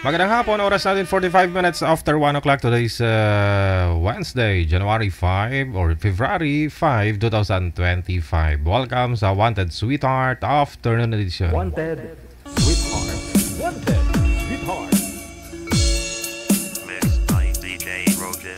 Magandang hapon, oras natin 45 minutes after 1 o'clock. Today's Wednesday, January 5 or February 5, 2025. Welcome sa Wanted Sweetheart Afternoon Edition. Wanted Sweetheart. Wanted Sweetheart. Mixed by DJ Roger.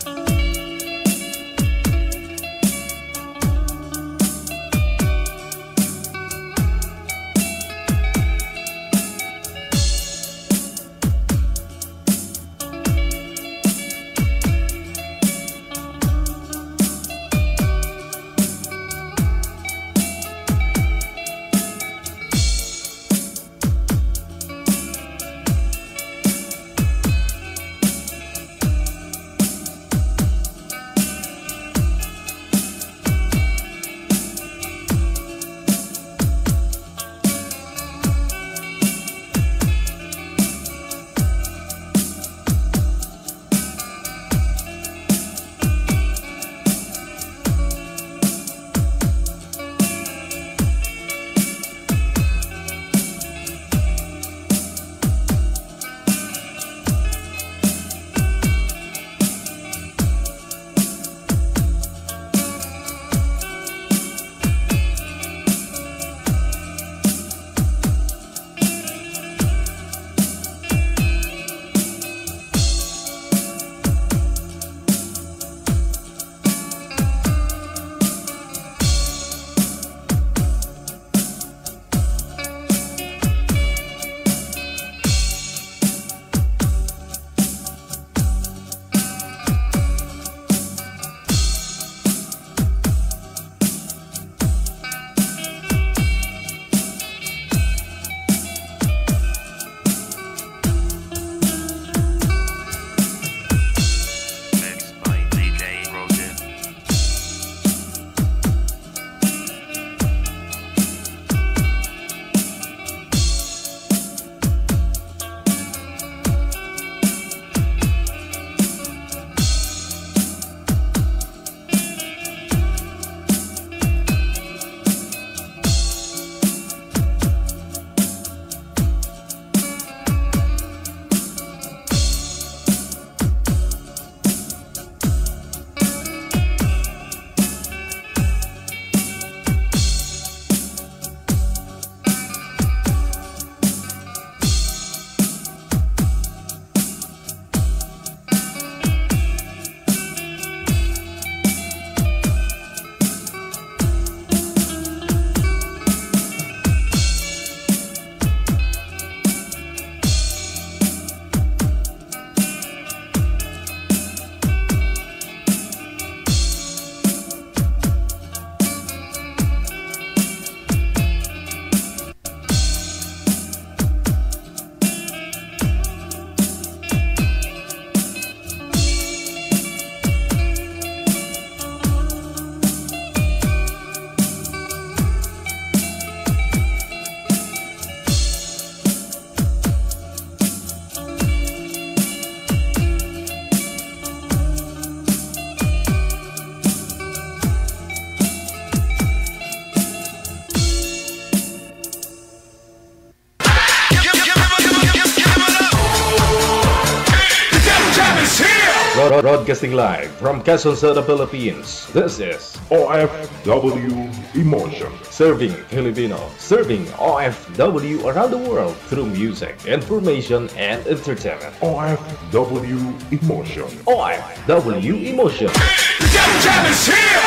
Broadcasting live from Quezon City, Philippines. This is OFW Emotion. Serving Filipino, serving OFW around the world through music, information, and entertainment. OFW Emotion. OFW Emotion. The Devil Jam is here!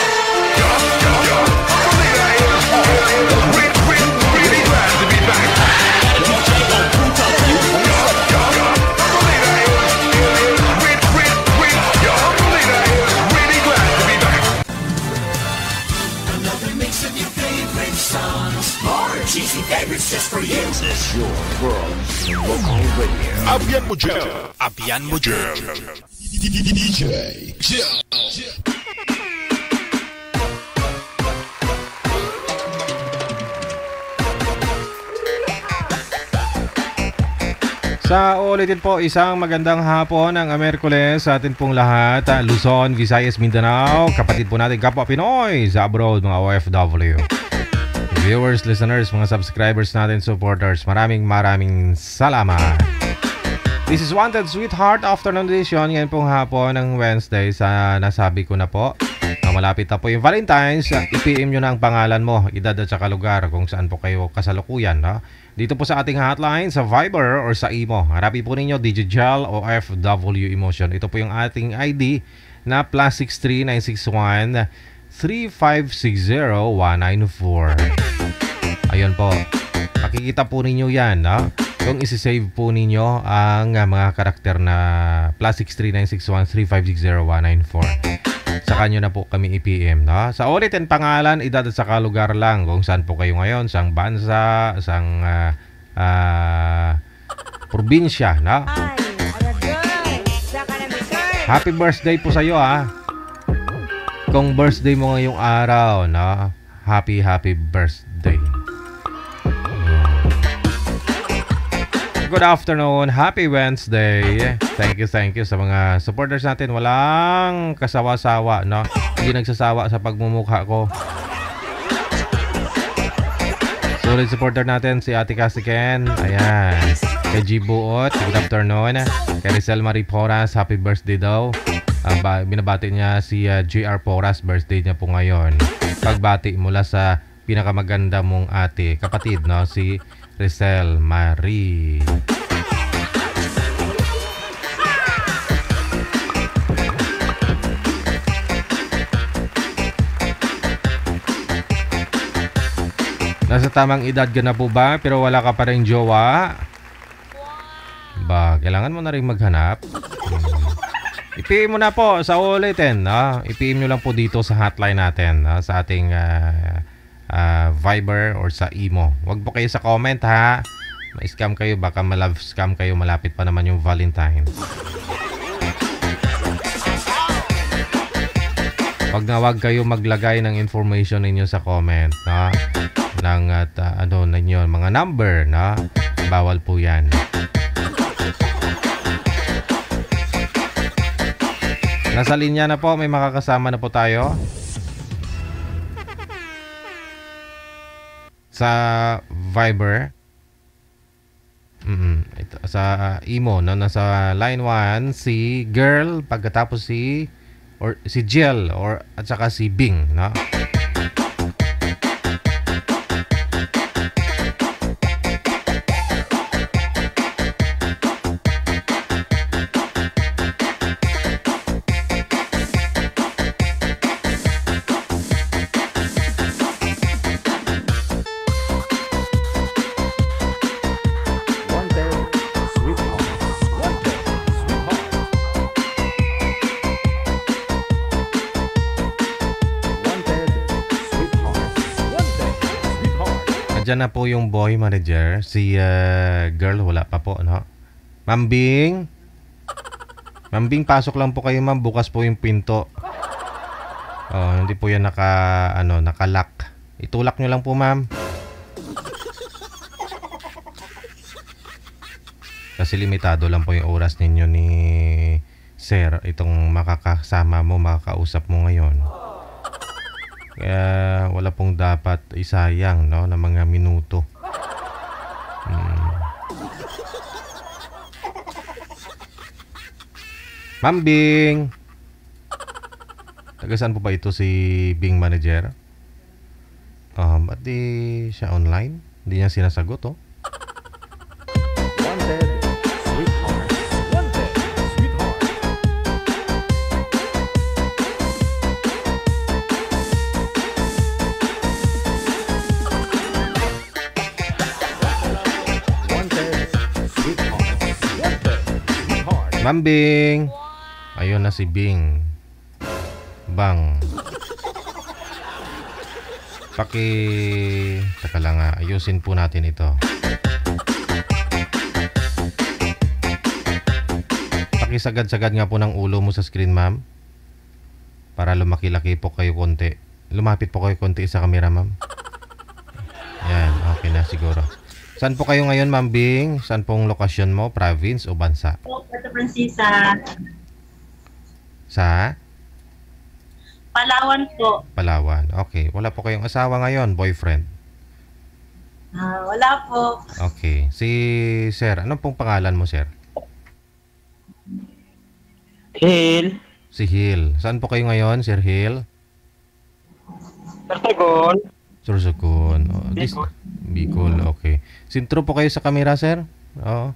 Really glad to be back. Cheesy favorites just for you. This is your world local radio. Abian mo dyan. Abian mo dyan. DJ Jam. Sa ulitin po, isang magandang hapon ng Merkules sa atin pong lahat. Luzon, Visayas, Mindanao, kapatid po natin kapwa Pinoy sa abroad, mga OFW. Viewers, listeners, mga subscribers natin, supporters, maraming salamat. This is Wanted Sweetheart Afternoon Edition. Ngayon pong hapon ng Wednesday. Sa nasabi ko na po na malapit na po yung Valentine's. I-PM nyo na ang pangalan mo, edad at saka lugar kung saan po kayo kasalukuyan. No? Dito po sa ating hotline, sa Viber or sa Imo. Harapin po ninyo Digigel o FW Emotion. Ito po yung ating ID na +63 961 3560 194. Ayun po. Makikita po ninyo yan, no? Kung isi-save po ninyo ang mga karakter na +63 961 3560 194. Saka nyo na po kami i-PM, no? Sa ulitin, pangalan, edad at saka lugar lang. Kung saan po kayo ngayon, saang bansa, saang probinsya, no? Happy birthday po sa iyo, ha? Kung birthday mo ngayong araw, no? Happy birthday. Good afternoon, happy Wednesday. Thank you sa mga supporters natin. Walang kasawa-sawa, no? Hindi nagsasawa sa pagmumukha ko. Solid supporter natin si Ate Kasiken. Ayan. Kay G Buot, good afternoon. Kay Rizal Marie Poras, happy birthday daw. Binabati niya si JR Poras, birthday niya po ngayon. Pagbati mula sa pinakamaganda mong ate, kapatid, no? Si Rizal Marie. Nasa tamang edad ka na po ba pero wala ka pa rin jowa? Ba, kailangan mo na rin maghanap. I-PM mo na po sa ulitin, no? I-PM nyo lang po dito sa hotline natin, no? Sa ating Viber or sa Imo. Huwag po kayo sa comment, ha? Ma-scam kayo, baka ma-love scam kayo, malapit pa naman yung Valentine. Wag kayo maglagay ng information ninyo sa comment, no? Ng ninyo, mga number, no? Bawal po yan. Nasa linya na po, may makakasama na po tayo. Sa Viber. Ito, sa Imo, no? Nasa line 1 si Girl, pagkatapos si Jill at saka si Bing, no? Diyan na po yung boy manager. Si Girl, wala pa po, no? Ma'am Bing, pasok lang po kayo, ma'am. Bukas po yung pinto. Oh, hindi po yan naka-lock. Itulak nyo lang po, ma'am. Kasi limitado lang po yung oras ninyo ni Sir. Itong makakasama mo, makakausap mo ngayon. Kaya wala pong dapat isayang, no, na mga minuto. Ma'am Bing, taga saan po ba ito si Bing manager? Ba't di siya online? Hindi niya sinasagot, oh. Ma'am Bing. Ayun na si Bing. Bang. Taka lang nga. Ayusin po natin ito. Pakisagad-sagad nga po ng ulo mo sa screen, ma'am. Para lumaki-laki po kayo konti. Lumapit po kayo konti sa camera, ma'am. Yan. Okay na siguro. Saan po kayo ngayon, Ma'am Bing? Saan pong lokasyon mo? Province o bansa? Puerto Princesa. Sa? Palawan po. Palawan. Okay. Wala po kayong asawa ngayon, boyfriend? Wala po. Okay. Si Sir, anong pong pangalan mo, Sir? Hill. Si Hill. Saan po kayo ngayon, Sir Hill? Sorsogon. Sorsogon. Bicol. Bicol, okay. Sintro po kayo sa kamera, sir? Oo.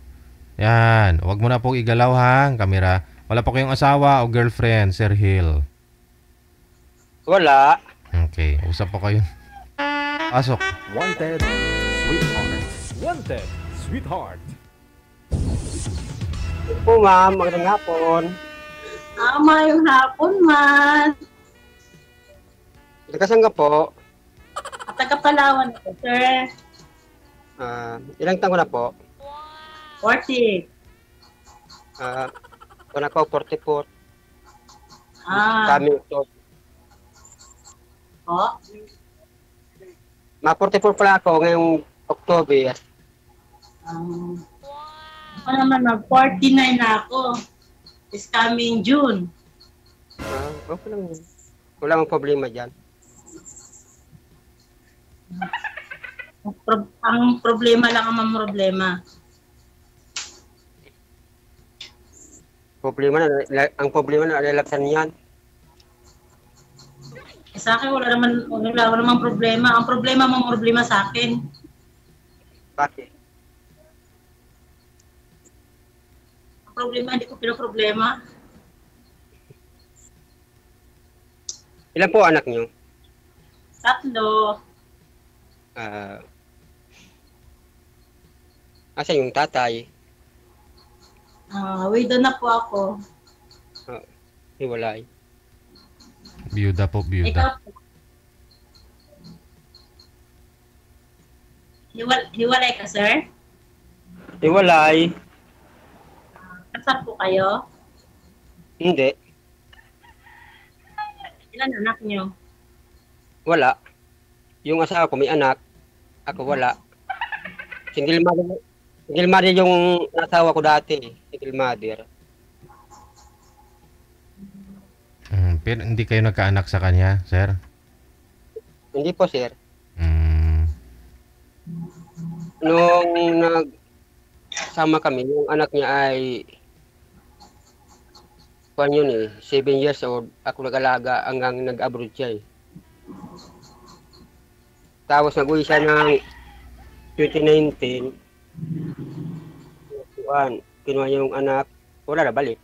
Yan. Huwag mo na pong igalaw ha, ang kamera. Wala po kayong asawa o girlfriend, Sir Hill? Wala. Okay. Usap po kayo. Pasok. Wanted, sweetheart. Wanted, sweetheart. Po ma'am, magandang hapon. Mayong hapon man. Nagkasang ka po? Taga-Palawan ako, sir. Ilang taon ko na po? 40. Kung ako 44. Kami ito. Oh? Ma-44 pala ako ngayong October. Ako naman, mag-49 na ako. This coming June. Okay lang yun. Wala mang problema dyan. Ang problema lang ang problema. Ang problema na lalaksan yan. Sa akin, wala namang problema. Ang problema sa akin. Bakit? Ang problema, hindi ko pinaproblema. Ilan po anak nyo? 3. Asa yung tatay? Widow na po ako. Hiwalay. Biyuda po, Ikaw biyuda. po. Hiwalay ka, sir? Hiwalay? Kasal po kayo? Hindi. Ilan anak nyo? Wala. Yung asawa ko may anak. Ako wala. Single mother yung asawa ko dati. Single mother. Pero hindi kayo nagkaanak sa kanya, sir? Hindi po, sir. Nung nagsama kami, yung anak niya ay 7 years old. Ako nag-alaga hanggang nag-abroad siya eh. Tapos nag-uwi siya ng 2019. Kinuha niya yung anak. Wala na, balik.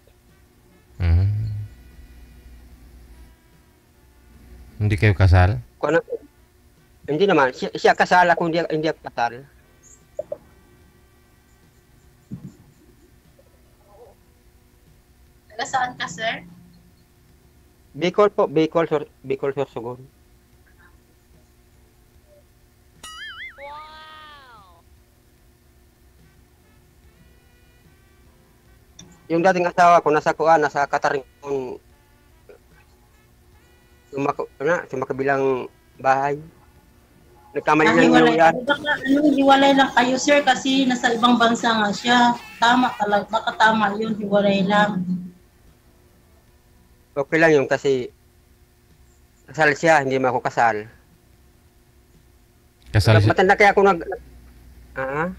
Hindi kayo kasal? Hindi naman. Siya kasal ako, hindi ako kasal. Taga saan ka, sir? Bicol po. Bicol, Sorsogon. Yung dating asawa ko, nasa Kataringon. Sa makabilang bahay. Nagkamali ng yan. Hiwalay lang kayo, sir, kasi nasa ibang bansa nga siya. Tama talaga. Baka tama yun, hiwalay lang. Okay lang yun kasi kasal siya, hindi mo ako kasal. Kasal siya? Matanda kaya ako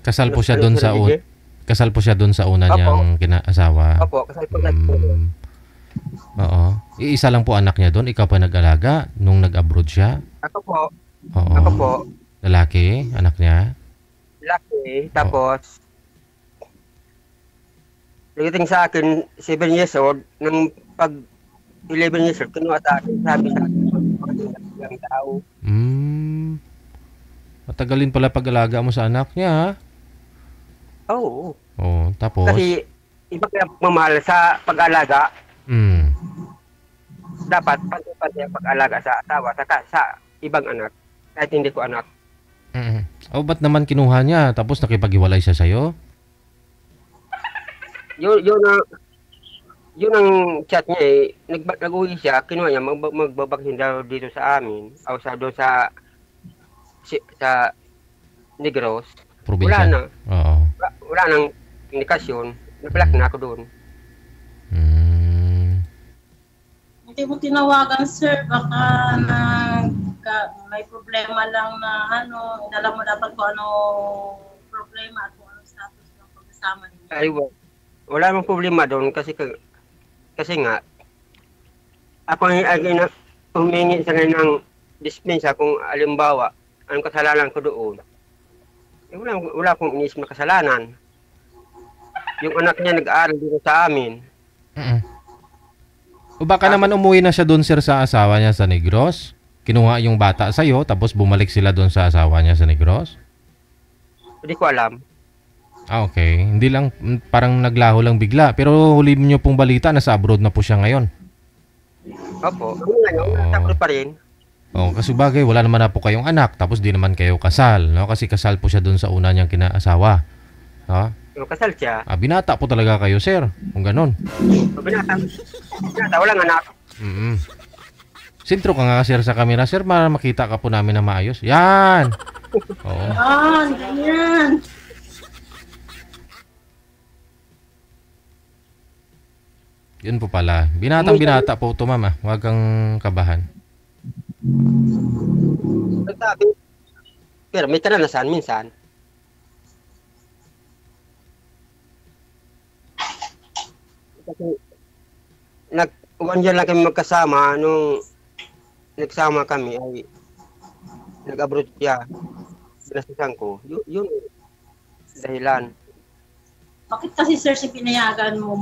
kasal po siya doon sa kasal po siya doon sa una niyang kinaasawa. Opo, kasal po siya. Oo. Iisa lang po anak niya doon. Ikaw pa nag-alaga nung nag-abroad siya? Ako po. Oo. Ako po. Lalaki, anak niya? Lalaki. Tapos, nagiting sa akin, 7 years old. Nung pag 11 years old, kinuha sa akin, sabi sa akin, magandang tao. Matagalin pala pag-alaga mo sa anak niya, ha? Oo. Oo, tapos? Kasi, iba kaya pagmamahal sa pag-alaga. Dapat pantay-pantay ang pag-alaga sa asawa sa ibang anak kahit hindi ko anak. Ba't naman kinuha niya tapos nakipag-iwalay siya sa'yo? Yun ang chat niya eh. Nag-uwi siya, kinuha niya, magbabaksin daw dito sa amin o doon sa Negros. Probinsya? Wala na. Oo. Wala nang indikasyon. Nag-block na ako doon. Hindi mo tinawagan, sir. Baka may problema lang na alam mo dapat kung ano problema at kung ano status ng pagkasama ninyo. Ay, wala namang problema doon kasi Kasi nga, ako ang humingi sa ngayon ng dispensa kung alimbawa, anong kasalanan ko doon. Eh, wala akong inisip na kasalanan. Yung anak niya nag-aaral dito sa amin. O baka naman umuwi na siya doon, sir, sa asawa niya sa Negros? Kinuha yung bata sa'yo, tapos bumalik sila doon sa asawa niya sa Negros? Hindi ko alam. Ah, okay. Hindi lang, parang naglaho lang bigla. Pero huli niyo pong balita, nasa abroad na po siya ngayon. Opo. Ngayon, tapos pa rin. Oh, kasi bagay, wala naman na po kayong anak, tapos di naman kayo kasal, no? Kasi kasal po siya doon sa una niyang kinaasawa. No? Yung kasal siya. Binata po talaga kayo, sir, kung ganun. Binata, walang anak. Sintro ka nga, sir, sa camera, sir, para makita ka po namin na maayos. Yan! Oo. Ganyan. Yun po pala. Binata po ito, mama. Huwag kang kabahan. Nagsabi. Pero may karanasan minsan. Kasi one year lang kami magkasama nung nagsama kami ay nag-abroad siya. Binasasan ko. Yun dahilan. Bakit kasi sir si pinayagan mo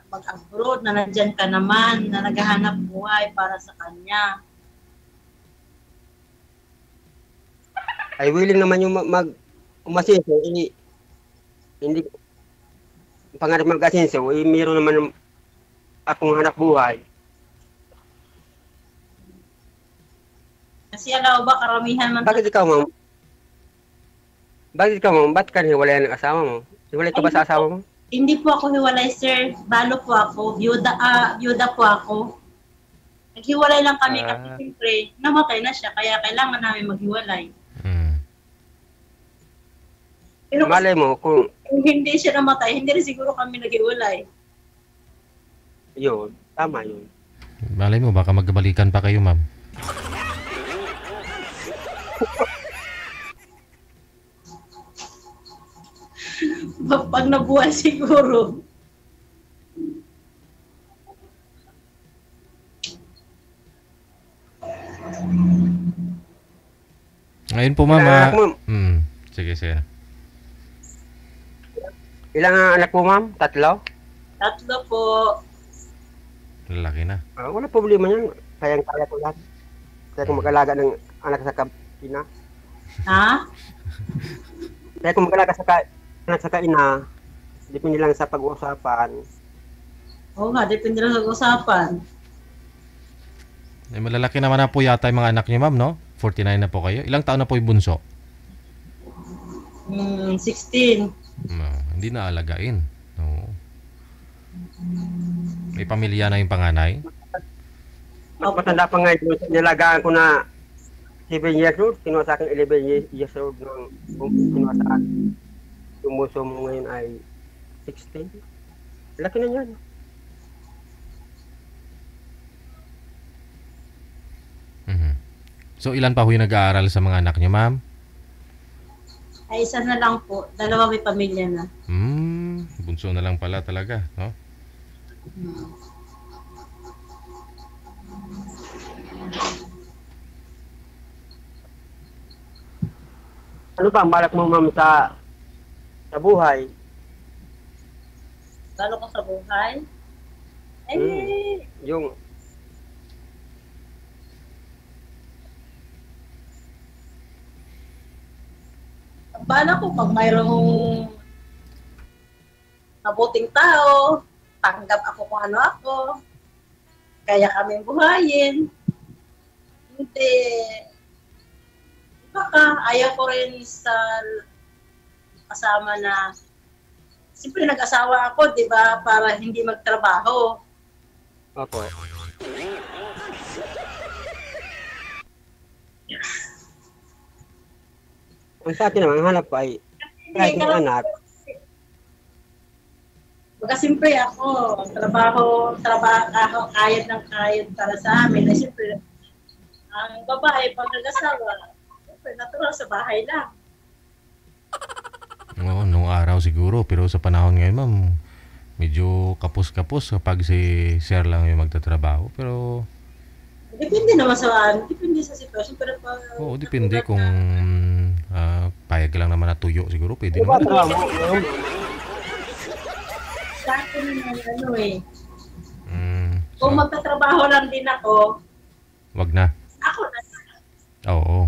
mag-abroad na nandyan ka naman, na naghahanap buhay para sa kanya? Ay willing naman yung umasinso, hindi pangarap mag-asinso, mayroon naman akong hanap buhay. Kasi alam ba, karamihan man... Bakit ikaw, ma'am? Ba't ka hiwalay ng asawa mo? Hiwalay ka ba sa asawa mo? Hindi po ako hiwalay, sir. Balo po ako. Byuda po ako. Naghiwalay lang kami kasi siyempre namatay na siya, kaya kailangan namin maghiwalay. Pero malay mo, kung hindi siya namatay, hindi rin siguro kami naghiwalay. Yun, tama yun. Malay mo, baka magbalikan pa kayo, ma'am. Pag nabuhay siguro. Ngayon po, mama. Sige, sige. Ilang anak mo, ma'am? 3? 3 po. Lalaki na. Wala problema yan. Kaya ko lahat. Kaya kung mag-alaga ng anak sa ina. Ha? Kaya kung mag-alaga sa anak sa ina, depende lang sa pag-uusapan. Oo nga, depende lang sa usapan. Malalaki naman na po yata yung mga anak niyo, ma'am, no? 49 na po kayo. Ilang taon na po yung bunso? 16. Hindi na alagain. No. May pamilya na yung panganay? Matanda pa nga ito. Nilagaan ko na 7 years old. Kinuha sa akin 11 years old nung kinuha sa akin. Yung muso mo ngayon ay 16. Laki na yan. So, ilan pa ho yung nag-aaral sa mga anak niyo, ma'am? Ay, isa na lang po. 2 may pamilya na. Bunso na lang pala talaga, no? Ano ba ang balak mo, ma'am, sa buhay? Lalo ko sa buhay? Yung bala ko pag mayroong mabuting tao, tanggap ako kung ano ako, kaya kami buhayin. Hindi, baka ayaw ko rin sa kasama na, siyempre nag-asawa ako, di ba, para hindi magtrabaho. Opo. Ang sa akin naman, hanap ko ay kahit yung anak. Baga siyempre ako, trabaho, kayod ng kayod para sa amin. Ay siyempre, ang babae pag nag-asawa, siyempre natural sa bahay lang. Oo, nung araw siguro. Pero sa panahon ngayon, ma'am, medyo kapos-kapos kapag si sir lang yung magtatrabaho. Pero, Depende naman depende sa sitwasyon. Pero oo, depende kung payag lang naman na tuyo siguro. Pwede Diba, naman. trabaho mo ngayon? sa akin naman, So, kung magtatrabaho lang din ako, wag na. ako na. Oo.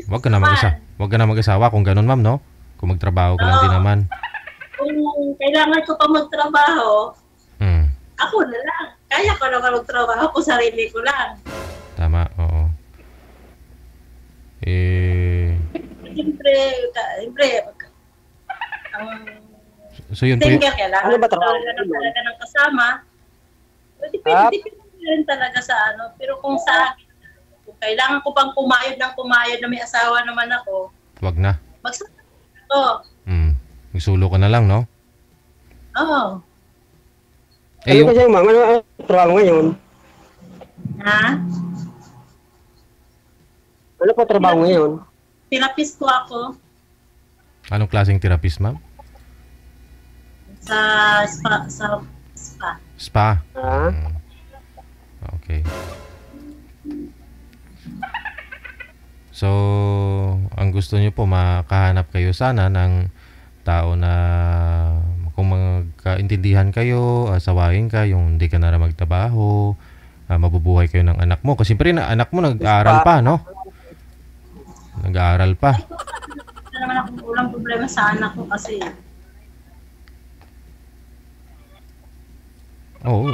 Wag ka na wag ka na mag-asawa kung ganun, ma'am, no? Kung magtrabaho ka lang din naman. Kung kailangan ko pa magtrabaho, Hmm. ako na lang. Kaya ko naman magtrabaho kung sarili ko lang. Tama, oo. Siyempre, So yun po yung, single kailangan Ano ba trabaho talaga ng kasama. Depende rin talaga sa Pero kung sa akin, kung kailangan ko pang kumayod na may asawa naman ako, wag na. magsasabi ako. Magsulo ka na lang, no? Oo. Eh, Ano kasi ma'am, ano trabaho ngayon? Ha? Ano pa trabaho ngayon? Therapist ko ako anong klaseng therapist, ma'am? sa spa. Spa. Ah? Okay. So, ang gusto niyo po, makahanap kayo sana ng tao na kung magkaintindihan kayo, sawahin ka, yung hindi ka na magtrabaho, mabubuhay kayo ng anak mo. Kasi siyempre, anak mo nag-aaral pa, no? Nag-aaral pa. Wala naman akong ulang problema sa anak ko kasi Oo,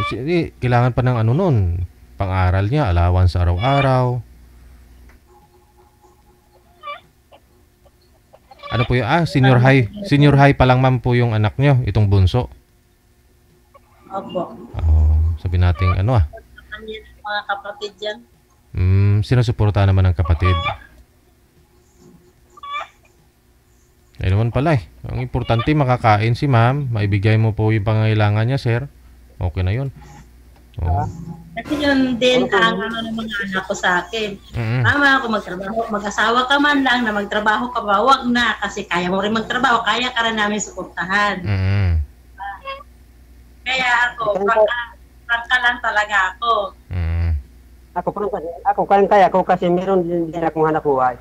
kailangan pa ng nun, pang-aral niya, allowance sa araw-araw. Ano po yung, senior high pa lang, ma'am, po yung anak niyo, itong bunso. opo. Sabi natin, Kanya ng mga kapatid yan. sinusuporta naman ng kapatid. Ayun naman pala eh. Ang importante, makakain si ma'am, maibigay mo po yung pangangailangan niya, sir. Okay na yun. Oo. Kasi yun din ang ng mga anak ko sa akin. Mama, kung magtrabaho, mag-asawa ka man lang na magtrabaho ka ba, wag na. Kasi kaya mo rin magtrabaho, kaya ka rin namin suportahan. Kaya ako, prangka lang talaga ako. Ako kaya ko kasi meron din akong hanap buhay.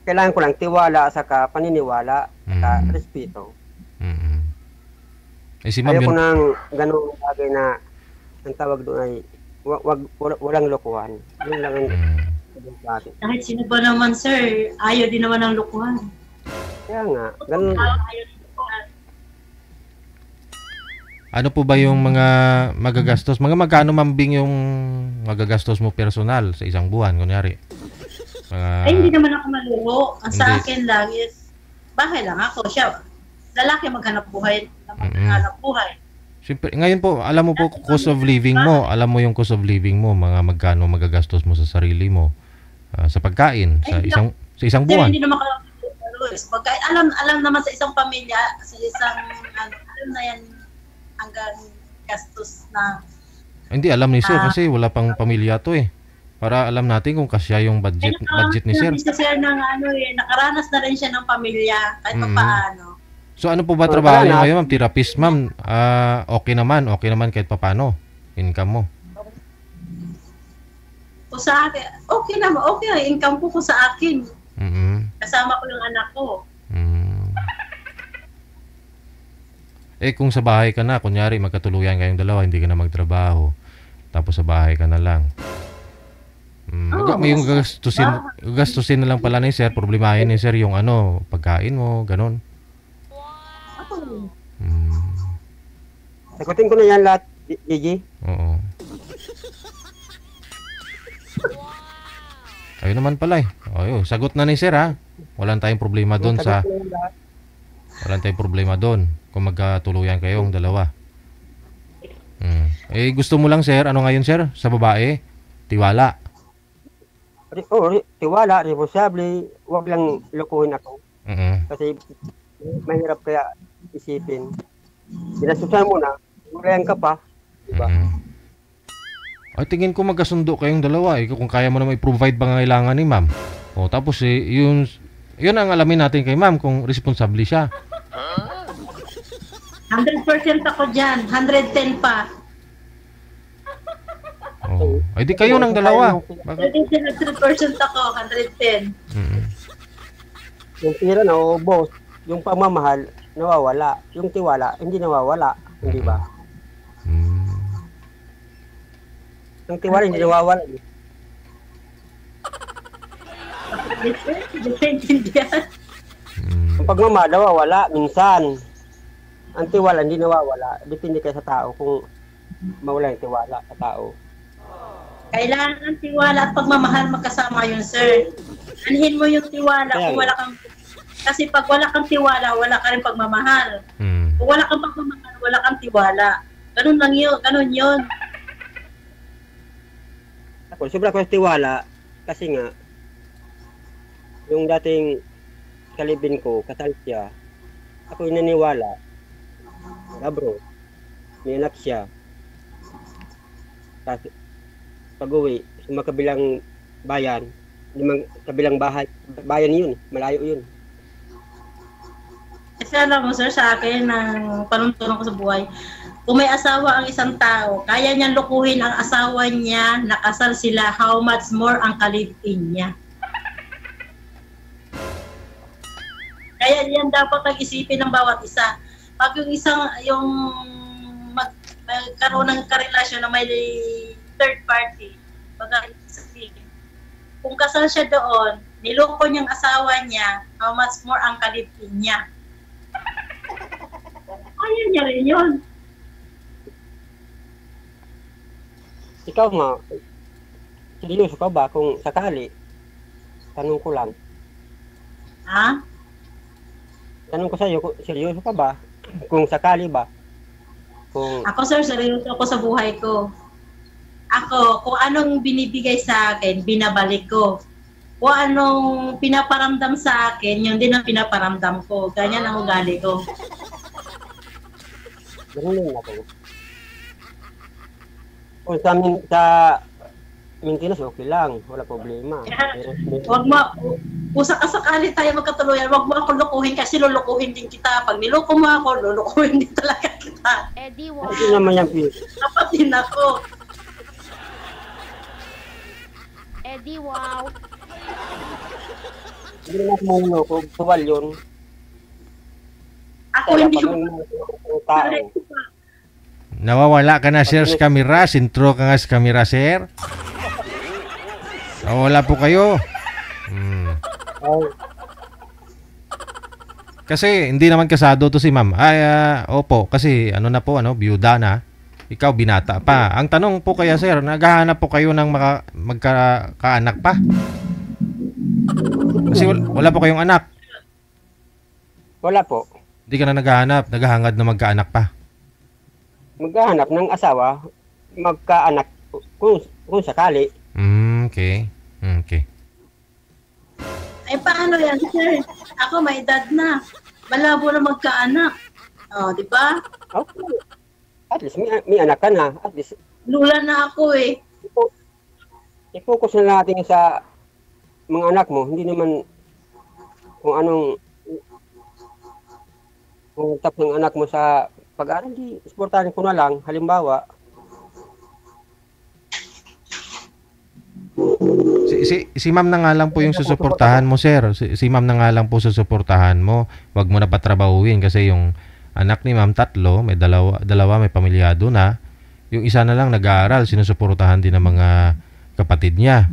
Kailangan ko lang tiwala sa paniniwala at respeto. Si ma'am Ayaw ko yun. ng ganung bagay na ang tawag doon ay walang lokohan. Yun lang ang bakit. Kahit sino ba naman, sir, ayaw din naman ng lukuhan. Kaya nga, ganun. Ayaw ng lukuhan. Ano po ba yung mga magagastos? Magkano mambing yung magagastos mo personal sa isang buwan, kunyari? Ay, hindi naman ako maluho. Ang sa Hindi. akin lang is, bahay lang ako. Siya, lalaki maghanap buhay. Maghanap buhay. Siyempre, ngayon po, alam mo po cost of living mo. Alam mo yung cost of living mo, mga magkano magagastos mo sa sarili mo sa pagkain sa isang Sir, buwan. hindi naman ako alam naman sa isang pamilya, sa isang, alam na yan, hanggang gastos na. Hindi alam ni sir kasi wala pang pamilya to eh. Para alam natin kung kasya yung budget ni sir. Si sir ng nakaranas na rin siya ng pamilya, kahit pa paano. So ano po ba trabaho niyo ngayon, ma'am? Therapist, ma'am? Okay naman kahit papaano. Income mo. Kung sa akin, okay naman, okay ang income ko sa akin. Kasama ko yung anak ko. Eh kung sa bahay ka na, kunyari magkatuluyan kayong dalawa, hindi ka na magtrabaho, tapos sa bahay ka na lang. May yung gastusin na lang pala ni sir, problemahin ni sir yung pagkain mo, ganun. Sagutin ko na yan lahat, Gigi. Oo. Ayun naman pala eh. Sagot na ni sir ha. Walang tayong problema doon Walang tayong problema doon kung magkatuluyan kayong dalawa. Eh gusto mo lang sir, ano ngayon sir? Sa babae? Tiwala. Tiwala, responsable, wag lang lokohin ako. Kasi mahirap kaya isipin. Binasusan mo na, urayan ka pa. Diba? Ay, tingin ko magkasundo kayong dalawa eh. Kung kaya mo na i-provide pangangailangan ni ma'am. Tapos yun ang alamin natin kay ma'am kung responsable siya. 100% ako dyan. 110 pa. Oh. Ay di kayo ng dalawa. Bakit? 100% ako. 110. Mm. Yung pira naubos, yung pagmamahal nawawala, yung tiwala hindi nawawala, hindi ba? Mm. Yung tiwala hindi nawawala. Naintindihan. Yung pagmamahal nawawala minsan. Ang tiwala hindi nawawala. Depende kay sa tao kung mawala yung tiwala sa tao. Kailangan ng tiwala at pagmamahal magkasama yun, sir. Anhin mo yung tiwala kung wala kang... Kasi pag wala kang tiwala, wala ka rin pagmamahal. Kung wala kang pagmamahal, wala kang tiwala. Ganun lang yun. Ganun yun. Ako, sobra ko sa tiwala kasi nga yung dating kalibin ko, kasal siya, ako inaniwala. Bro, may anak siya. Tapos, pag-uwi, sa magkabilang bayan, kabilang bayan yun, malayo yun. Kasi alam mo, sir, sa akin, ng panuntunan ko sa buhay, kung may asawa ang isang tao, kaya niyang lukuhin ang asawa niya, nakasal sila, how much more ang kalipin niya. Kaya yan dapat pag-isipin ng bawat isa. Pag yung magkaroon ng karelasyon na may third party, kung kasal siya doon, niloko niyang asawa niya, how much more ang kalipin niya. Ayaw niya rin yun. Ikaw nga, seryoso ka ba kung sakali? Tanong ko lang. Ha? Tanong ko sa'yo, seryoso ka ba? Kung sakali ba? Ako, sir, seryoso ako sa buhay ko. Ako, kung anong binibigay sa akin, binabalik ko. Kung anong pinaparamdam sa akin, yun din ang pinaparamdam ko. Ganyan ang ugali ko. Ganun lang ako. Kung sa maintenance, okay lang. Wala problema. Huwag mo, kung sakasakali tayo magkatuluyan, huwag mo ako lukuhin kasi lulukuhin din kita. Pag niloko mo ako, lulukuhin din talaga kita. Eddie, wow. Hindi naman yan, Pete. Dapat din ako. Eddie, wow. Hindi naman mo kung tuwal yun. Ako hindi ko. Tao. Nawawala ka na, sir, sa kamera. Sintro ka nga sa kamera, sir. Nawawala po kayo. Kasi hindi naman kasado to si ma'am. Ay, opo, kasi ano na po, byuda na. Ikaw binata pa. Ang tanong po kaya, sir, naghahanap po kayo ng magkaanak pa? Kasi wala po kayong anak. Wala po. Hindi ka na naghahanap, naghahangad na magkaanak pa. Maghahanap ng asawa, magkaanak kung sakali. Okay. Okay. Ay, paano yan, sir? Ako may edad na. Malabo na magkaanak. Oh, di ba? Okay. At least may anak ka na. At least Lula na ako eh. i-focus na natin sa mga anak mo. Hindi naman kung anong kung tap ng anak mo sa pag-aaral, di sportahan ko na lang. Halimbawa, Si ma'am na nga lang po yung susuportahan mo, sir. Si ma'am na nga lang po susuportahan mo. Wag mo na patrabahuin kasi yung anak ni ma'am 3, may dalawa may pamilyado na. Yung isa na lang nag-aaral, sinusuportahan din ng mga kapatid niya.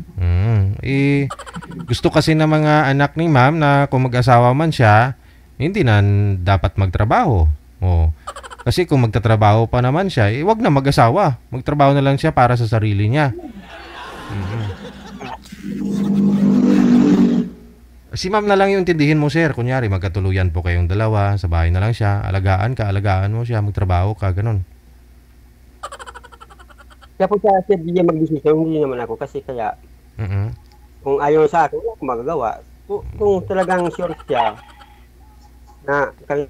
Gusto kasi ng mga anak ni ma'am na kung mag-asawa man siya, hindi na dapat magtrabaho. Kasi kung magtatrabaho pa naman siya, wag na mag-asawa. Magtrabaho na lang siya para sa sarili niya. Si ma'am na lang yung intindihin mo, sir. Kunyari, magkatuluyan po kayong dalawa, sa bahay na lang siya, alagaan mo siya, magtrabaho ka, ganun. kaya po siya hindi mag-desisyon, hindi naman ako kasi kaya kung ayaw sa akin, wala akong magagawa. Kung talagang sure siya na kami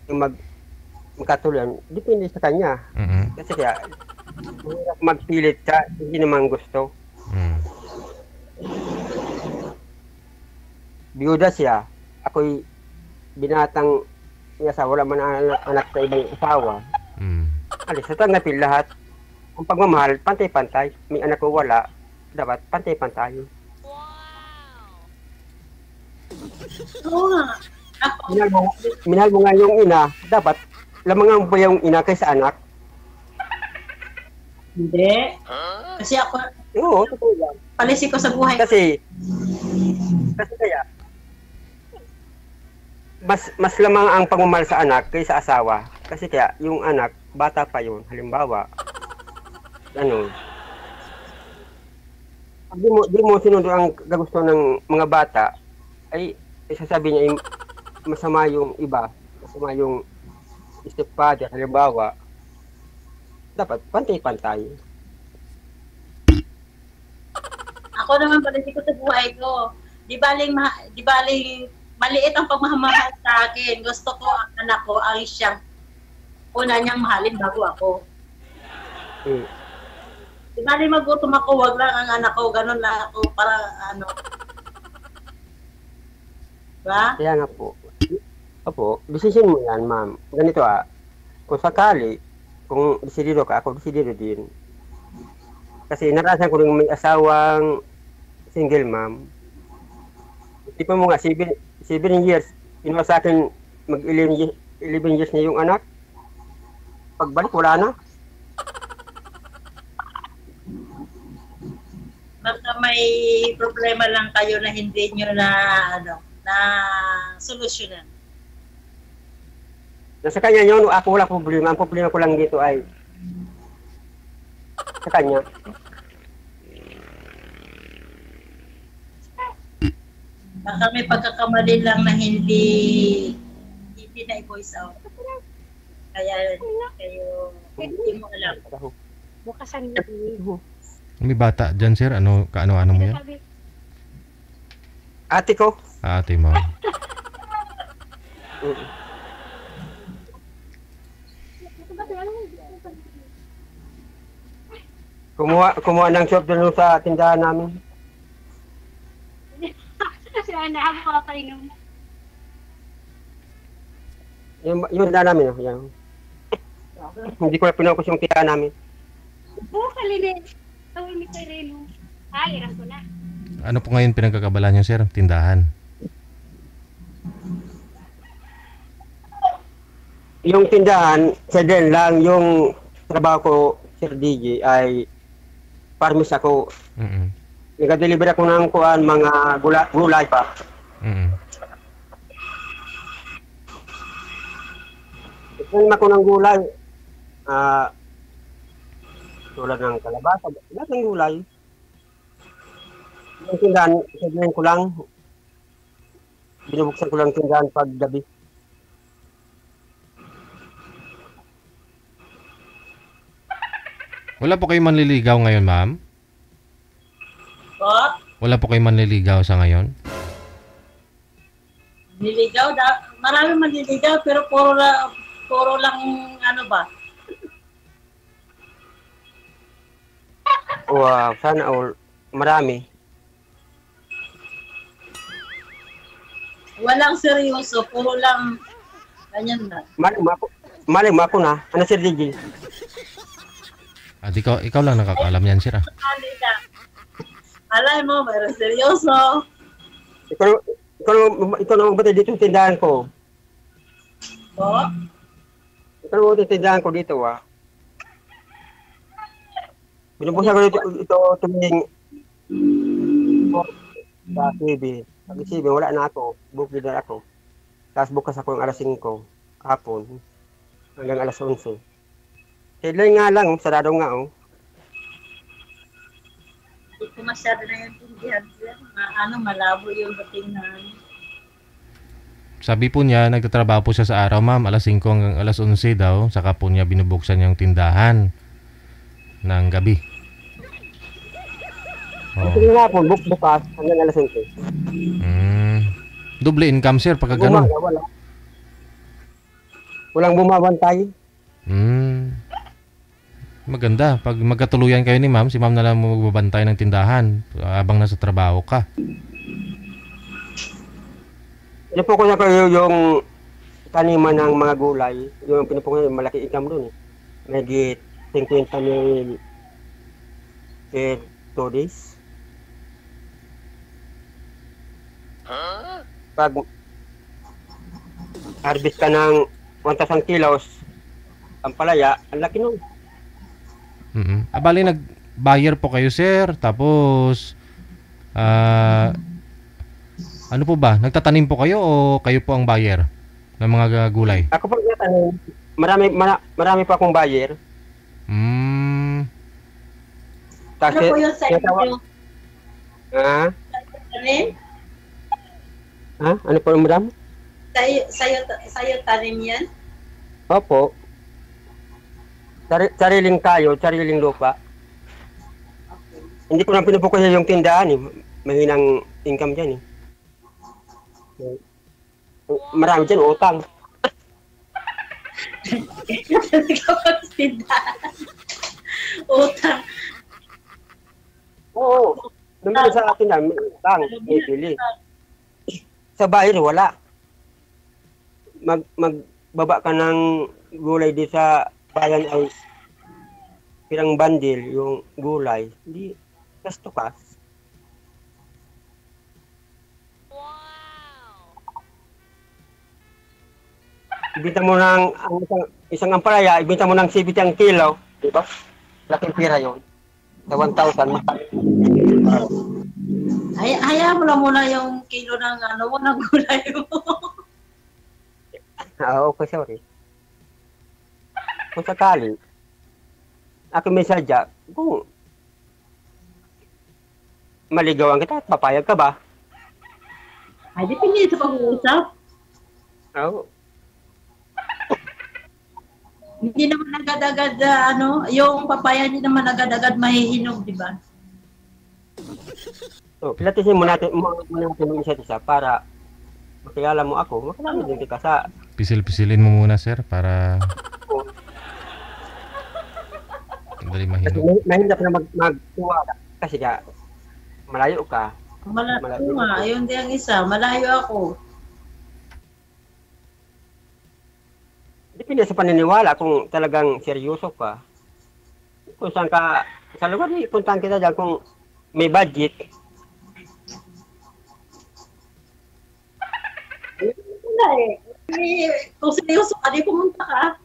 magkatuluyan, depende sa kanya. Kasi kaya, magpilit siya, hindi naman gusto. Biyuda siya, ako'y binatang asawa, wala man anak sa ibang asawa. Alis, sa tanggapin lahat. Ang pagmamahal, pantay-pantay. May anak ko wala, dapat pantay-pantay. Oo nga. Ako, Minahal mo nga yung ina, dapat lamangan mo pa yung ina kaysa anak. hindi. Kasi ako, Oo, totoo yan. palisi ko sa buhay. Kasi kaya, mas lamang ang pagmamahal sa anak kaysa asawa. Kasi kaya, yung anak, bata pa yun. Halimbawa, pag di mo sinundo ang gusto ng mga bata, ay sasabi niya, masama yung iba, masama yung stepfather, halimbawa, dapat pantay-pantay. Ako naman palisi ko sa buhay ko. Di baling maliit ang pagmamahal sa akin. Gusto ko ang anak ko ang siyang una niyang mahalin bago ako. Di baling magutom ako, wag lang ang anak ko, ganun lang ako para ano. Diba? Kaya nga po. Opo, decision mo yan, ma'am. Ganito kung sakali, kung desidido ka, ako desidido din. Kasi narasan ko rin may asawang single ma'am. Tipo mo nga, 7 years, inuwa sa akin mag-11 years na yung anak. Pagbalik, wala na. Baka may problema lang kayo na hindi nyo na solusyonan. Nasa kanya yun, ako wala problema. Ang problema ko lang dito ay sa kanya. Baka may pagkakamali lang na hindi na i-voice out. Kaya kayo hindi mo alam. Bukasan niyo. May bata dyan, sir. Kaano-ano mo yan? Ate ko. Ate mo. Kumuha ng shop doon sa tindahan namin. Kasi anak ako papainom. Yung tindahan namin, yan. Hindi ko na pinukos yung tindahan namin. Oo, kalinin. Tawin ni Reno. Iran ko na. Ano po ngayon pinagkakabalan niyo, sir? Tindahan. Yung tindahan, sa din lang, yung trabaho ko, Sir DJ, ay farmers ako. Nag-deliver ako ng mga gulay pa. Ito ako ng gulay. Tulad ng kalabasa, lahat ng gulay. Yung tindahan, sabihin ko lang, binubuksan ko lang tindahan pag gabi. Wala po kayong manliligaw ngayon, ma'am? Po? Wala po kayong manliligaw sa ngayon? Niligaw, marami manliligaw pero puro lang ano ba? Wow, sana all. Marami. Walang seryoso, puro lang ganyan na. Mali mo ako na. Ano, Sir DJ? At ikaw lang nakakaalam yan, sir. Alay mo, mayroon seryoso. Ikaw na magbatay dito sa tindahan ko. Po? Ikaw na magbatay sa tindahan ko dito, Binubuksan ko ito tuming sa TV. Pag TV, wala na ako. Bukid na ako. Tapos bukas ako ng alas 5 hapon hanggang alas 11. Kailan nga lang, sarado nga, Hindi ko masyado na yung tindihan sila. Malabo yung dating na. Sabi po niya, nagtatrabaho po siya sa araw, ma'am. Alas 5 hanggang alas 11 daw. Saka po niya binubuksan yung tindahan ng gabi. Sige nga po, bukas hanggang alas 11. Double income, sir, pagka ganun. Walang bumabantay. Maganda. Pag magkatuluyan kayo ni ma'am, si ma'am na lang magbabantay ng tindahan habang nasa trabaho ka. Pinupo ko na kayo yung kanima ng mga gulay. Yung pinupo ko na yung malaki income doon. Medyo 50,000 per 2 days. Pag harvest ka ng 1,000 kilos, ang palaya, ang laki nun. Bali, nag-buyer po kayo, sir. Tapos, ano po ba? Nagtatanim po kayo o kayo po ang buyer ng mga gulay? Ako po nagtatanim. Marami pa akong buyer. Ano po yung sa inyo? Ha? Tanim? Ha? Ano po, madam? Sa'yo tanim yan? Opo. Sariling tayo, sariling lupa. Hindi ko lang pinupukuya yung tindahan eh. Mahinang income dyan eh. Marami dyan utang. Utang. Oo. Naman sa atin na, may utang, may bili. Sa bayan, wala. Magbaba ka ng gulay di sa bayan ay pirang bandil yung gulay. Hindi, gasto ka. Ibenta mo ng isang ampalaya, ibenta mo ng 70 ang kilo, di ba? Laking pira yun. Sa 1,000, Hayaan mo lang muna yung kilo ng ng gulay mo. Okay, sorry. Kung sakali, ako may sadya, kung maligawan kita, papayag ka ba? Ay, depende sa pag-uusap. Oo. Hindi naman agad-agad, yung papaya hindi naman agad-agad mahihinog, di ba? So, pilatisin mo natin yung isa't isa para makilala mo ako, makilala din kita sa... Pisil-pisilin mo muna, sir, para... Dali mahinog. Mahirap na magtuwala kasi ka, malayo ka. Malayo nga, yun din ang isa, malayo ako. Depende sa paniniwala kung talagang seryoso ka. Kung saan ka, sa lugar na ipuntahan kita dyan kung may budget. Wala eh. Kung seryoso ka, di pumunta ka.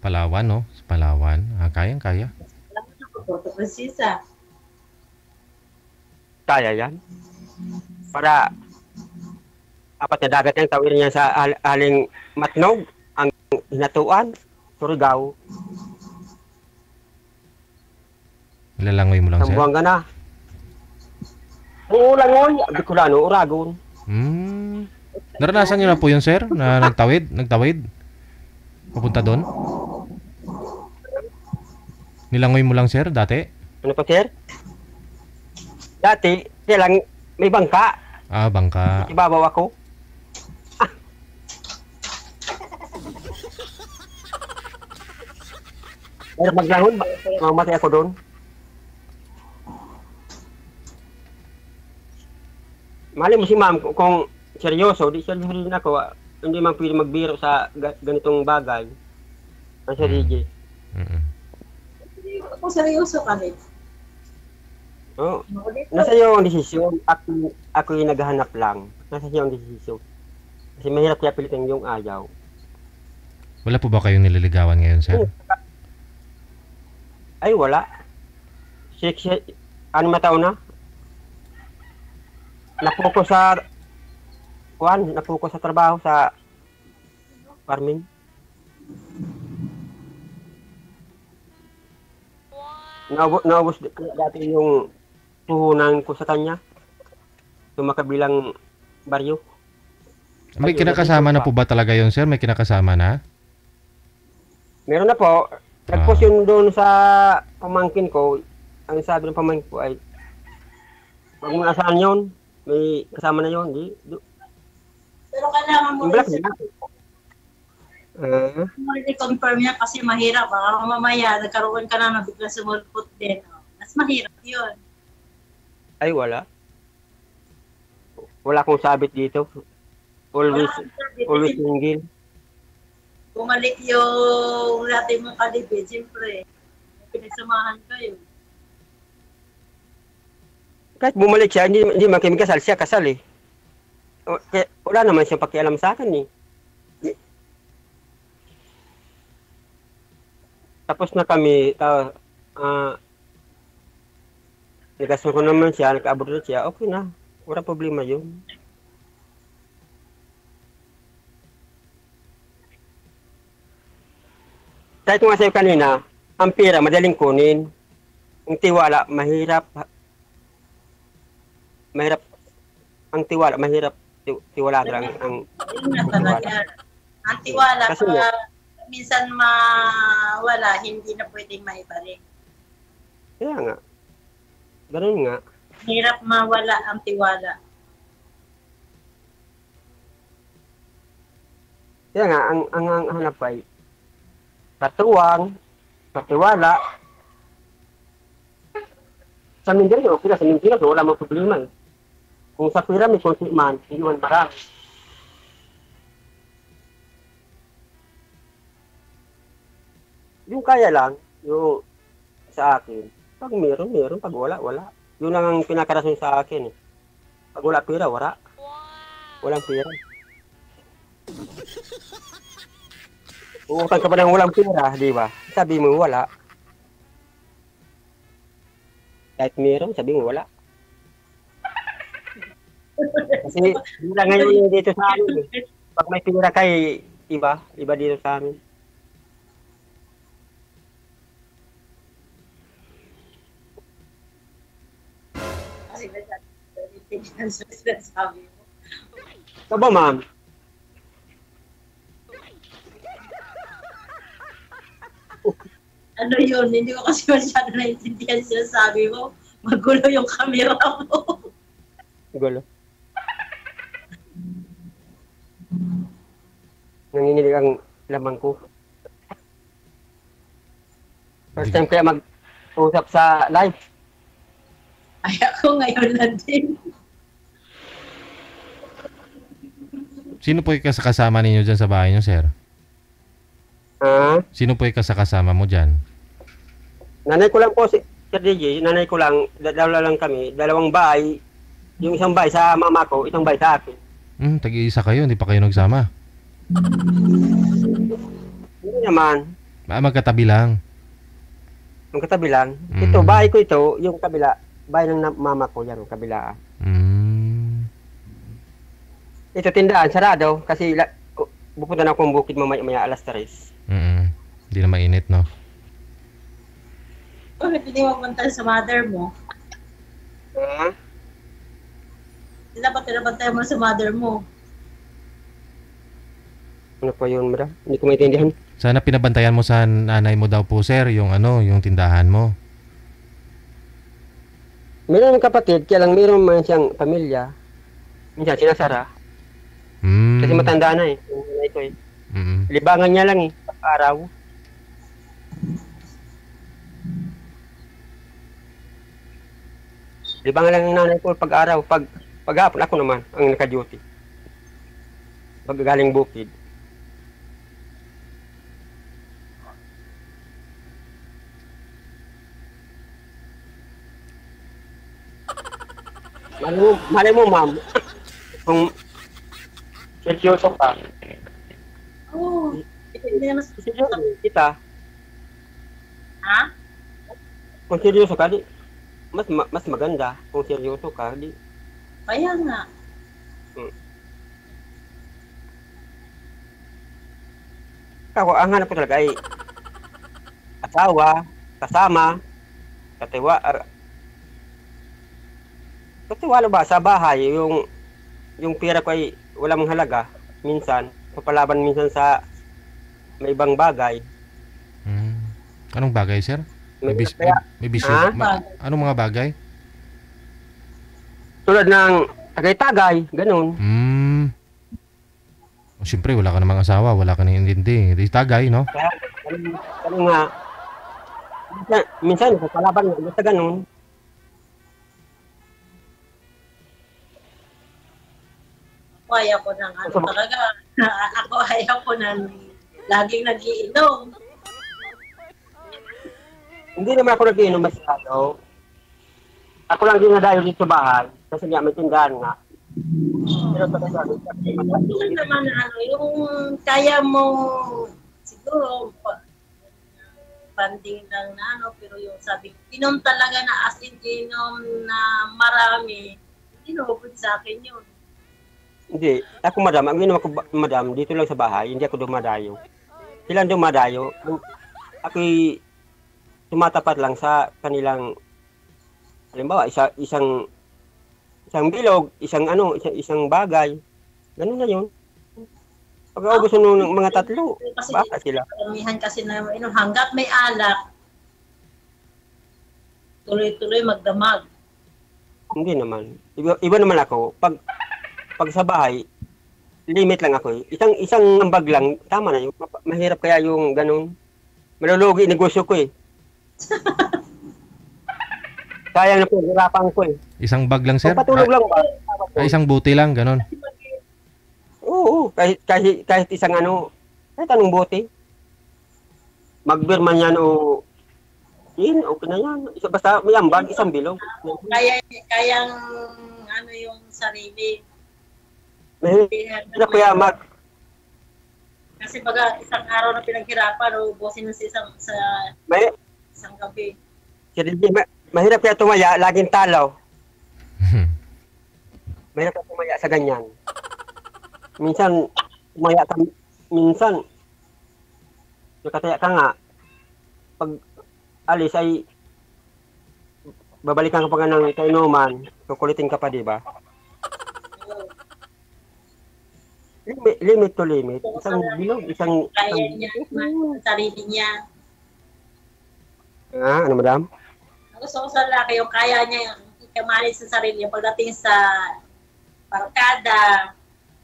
Palawan, no? Sa Palawan. Kayang-kaya. Puerto Princesa. Kaya yan. Para apat na dagat yan, tawin niya sa aling Matnog, ang Hinatuan, Surigao. Ilalangoy mo lang, sir? Sambuanga na. Oo, langoy. Bicolano, Uragon. Naranasan niyo na po yun, sir? Na nagtawid? Papunta doon? Nilangoy mo lang, sir, dati? Ano pa, sir? Dati, silang may bangka. Bangka. Ibabaw ako. Pero maglangon, mamatay ako doon. Mali mo si ma'am, kung seryoso, di seryoso rin ako. Hindi man pwede magbiro sa ganitong bagay. Ang sa DJ. Kung seryoso ka rin. Oo. Nasa iyo ang desisyon. Ako yung naghahanap lang. Nasa iyo ang desisyon. Kasi mahirap kaya pilitin yung ayaw. Wala po ba kayong nililigawan ngayon, sir? Ay, wala. 6 taon na. Napuko sa trabaho sa farming. Naubos dati yung puhunan ko sa kanya. Yung makabilang baryo. May kinakasama na po ba talaga yun, sir? May kinakasama na? Meron na po. Nag-post yun doon sa pamangkin ko. Ang sabi ng pamangkin ko ay, wag mo nasaan yun. May kasama na yun. Pero kailangan mo i-confirm niya kasi mahirap. Mamaya, nagkaroon ka na bigla sumulpot din. Mas mahirap yun. Ay, wala. Wala akong sabit dito. Always single. Kung bumalik yung natin mong kalibid, siyempre, pinagsamahan kayo. Kahit bumalik siya, hindi man kami kasal, siya kasal eh. Kaya wala naman siyang pakialam sa akin eh. Tapos na kami, nagkasal ko naman siya, nakaabot na siya, okay na. Wala problema yun. Kahit nga sa'yo kanina, ang pera madaling kunin. Ang tiwala, mahirap. Ang tiwala, mahirap. Tiwala lang ang Yun nga talaga. Ang tiwala, Kasi minsan mawala, hindi na pwedeng maibalik. Kaya nga. Ganun nga. Hirap mawala ang tiwala. Kaya nga, ang hanap ay katuwang, katiwala. Sa Mindanao, okay na. Sa Mindanao, wala mang problema eh. Kung sa pira may konti man, hindi man marami. Yung kaya lang, yung sa akin, pag meron, pag wala. Yun lang ang pinakarason sa akin eh. Pag wala pira, wala. Walang pira. Uutang ka ba ng walang pira, di ba? Sabi mo wala. Kahit meron, sabi mo wala. Kasi hindi lang ngayon yung dito sa amin eh. Pag may pira kay iba dito sa amin. Sabi mo. Ito ba, ma'am? Ano yun? Hindi ko kasi masyado naiintindihan sinasabi mo. Magulo yung camera mo. Gulo. Nanginginig ang laman ko. First time kaya mag-usap sa live. Ay, ako ngayon lang din. Sino po yung kasama ninyo dyan sa bahay nyo, sir? Ha? Sino po yung kasama mo dyan? Nanay ko lang po, Sir DJ. Nanay ko lang, dalawa lang kami. Dalawang bahay. Yung isang bahay sa mama ko, isang bahay sa akin. Tag-iisa kayo, hindi pa kayo nagsama? Hindi naman. Magkatabi lang. Yung katabi lang. Ito, bahay ko ito, yung kabila. Bahay ng mama ko, yan, yung kabila. Ito, tindahan, sarado. Kasi pupunta na akong bukid mamaya alas 3. Hindi na mainit, no? Bakit hindi magpunta sa mother mo? Ha? Dapat pinapantay mo sa mother mo. Ano po yun, madam? Hindi ko maintindihan. Sana pinabantayan mo sa nanay mo daw po, sir, yung yung tindahan mo. Meron ng kapatid, kaya lang meron man siyang pamilya. Minsan sinasara. Kasi matanda na eh. Yung nanay ko eh. Libangan niya lang eh, araw. Libangan lang ng nanay ko pag-araw. Pag-hapon ako naman ang naka-duty. Pag galing bukid. Malay mo, ma'am. Kung seryoso ka. Oo. Hindi naman seryoso kita. Ha? Kung seryoso ka, di, mas maganda. Kung seryoso ka, di. Kaya nga. Ako, ang hanap ko talaga ay asawa, kasama, katiwala ba sa bahay, yung pera ko ay wala mong halaga. Minsan, papalaban minsan sa may ibang bagay. Anong bagay, sir? May bisyo? Anong mga bagay? Tulad ng tagay-tagay, ganun. Siyempre, wala ka namang asawa, wala ka nang intindi. Di tagay, no? Kaya, nga, minsan, papalaban nga, basta ganun. Ako ayaw ko ng ano talaga. Ako ayaw ko ng Laging nagiinom. Hindi naman ako nag-iinom masyado. Ako lang dinadayo dito sa bahay. Kasi nga may tindahan nga. Pero talaga, Yun naman yung kaya mo siguro banding lang na pero yung sabi inom talaga na as in inom na marami, inubod sa akin yun. Hindi. Ako madam, ang inom ako madam, dito lang sa bahay, hindi ako dumadayo. Silang dumadayo. Ako'y tumatapat lang sa kanilang, halimbawa, isang bilog, isang bagay. Ganun na yun. Pag gusto ng mga tatlo, Kasi baka sila. karamihan kasi na hanggat may alak, tuloy-tuloy magdamag. Hindi naman. Iba naman ako. Pag sa bahay, limit lang ako eh. Isang bag lang, tama na yun. Mahirap kaya yung ganun. Malulugi negosyo ko eh. Kaya na po, hirapan ko eh. Isang bag lang, sir? Patulog lang ba? Isang buti lang, ganon. Oo, kahit isang kahit anong bote. Mag-beer man yan o okay na yan. Basta may ambag, isang bilog. Kayang yung sarili. Mahirap kaya Kasi baga isang araw na pinaghirapan o ubusin sa isang gabi. Mahirap kaya tumaya, laging talaw. Mahirap kaya tumaya sa ganyan. Minsan, tumaya ka, minsan, nakataya ka nga, pag alis ay, babalikan ka pa nga ng kainuman, kukulitin ka pa, di ba? Limit to limit. Isang bilog, Kaya niya, sarili niya. Ano madam? Gusto ko sa lalaki, yung kaya niya, ikamalis sa sarili niya pagdating sa barkada,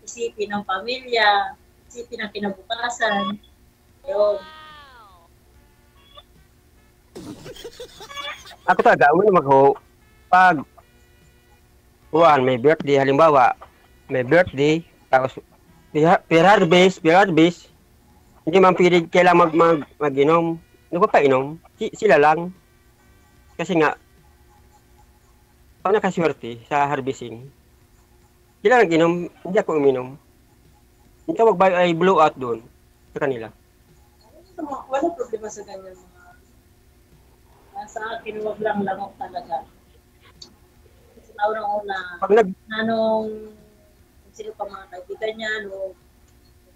isipin ng pamilya, isipin ng kinabukasan. Yun. Ako talaga, pag may birthday, halimbawa, may birthday, tapos pirarbis, hindi man pwede kailangan mag-inom. Ano ba pa inom? Sila lang. Kasi nga, pag nakaswerte sa harvesting, sila nag-inom, hindi ako uminom. Hindi ka magbayo ay blow out doon sa kanila. Wala problema sa ganyan mga. Sa akin, wag lang lamok talaga. Kasi naunang-una, sino pa mga kaibigan niya, o